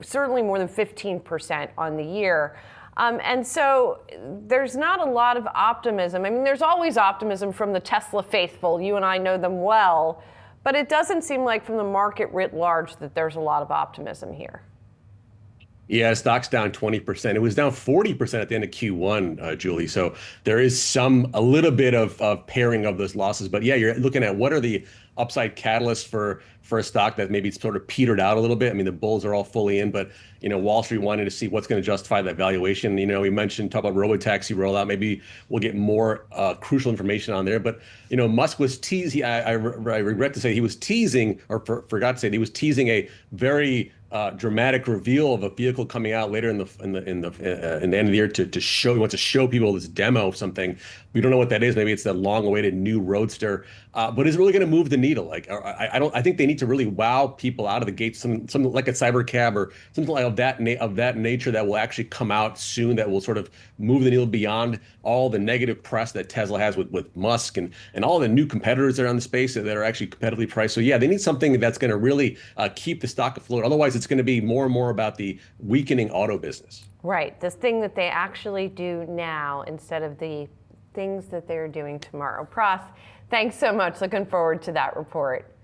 Speaker 1: certainly more than 15% on the year. And so there's not a lot of optimism. I mean, there's always optimism from the Tesla faithful. You and I know them well. But it doesn't seem like from the market writ large that there's a lot of optimism here.
Speaker 15: Yeah, stock's down 20%. It was down 40% at the end of Q1, Julie. So there is a little bit of pairing of those losses. But yeah, you're looking at what are the upside catalysts for a stock that maybe sort of petered out a little bit. I mean, the bulls are all fully in, but Wall Street wanted to see what's going to justify that valuation. We talk about robotaxi rollout. Maybe we'll get more crucial information on there. But Musk was teasing. I regret to say he was teasing, or forgot to say that he was teasing a very dramatic reveal of a vehicle coming out later in the end of the year to show. He wants to show people this demo of something. We don't know what that is. Maybe it's that long-awaited new Roadster. But is it really going to move the needle? I think they need to really wow people out of the gate. Something like a Cybercab or something like of that nature that will actually come out soon. That will sort of move the needle beyond all the negative press that Tesla has with Musk and all the new competitors that are on the space that are actually competitively priced. So yeah, they need something that's going to really keep the stock afloat. Otherwise, it's going to be more and more about the weakening auto business.
Speaker 1: Right, this thing that they actually do now instead of the things that they're doing tomorrow. Pras, thanks so much. Looking forward to that report.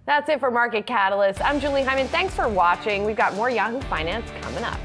Speaker 1: That's it for Market Catalyst. I'm Julie Hyman. Thanks for watching. We've got more Yahoo Finance coming up.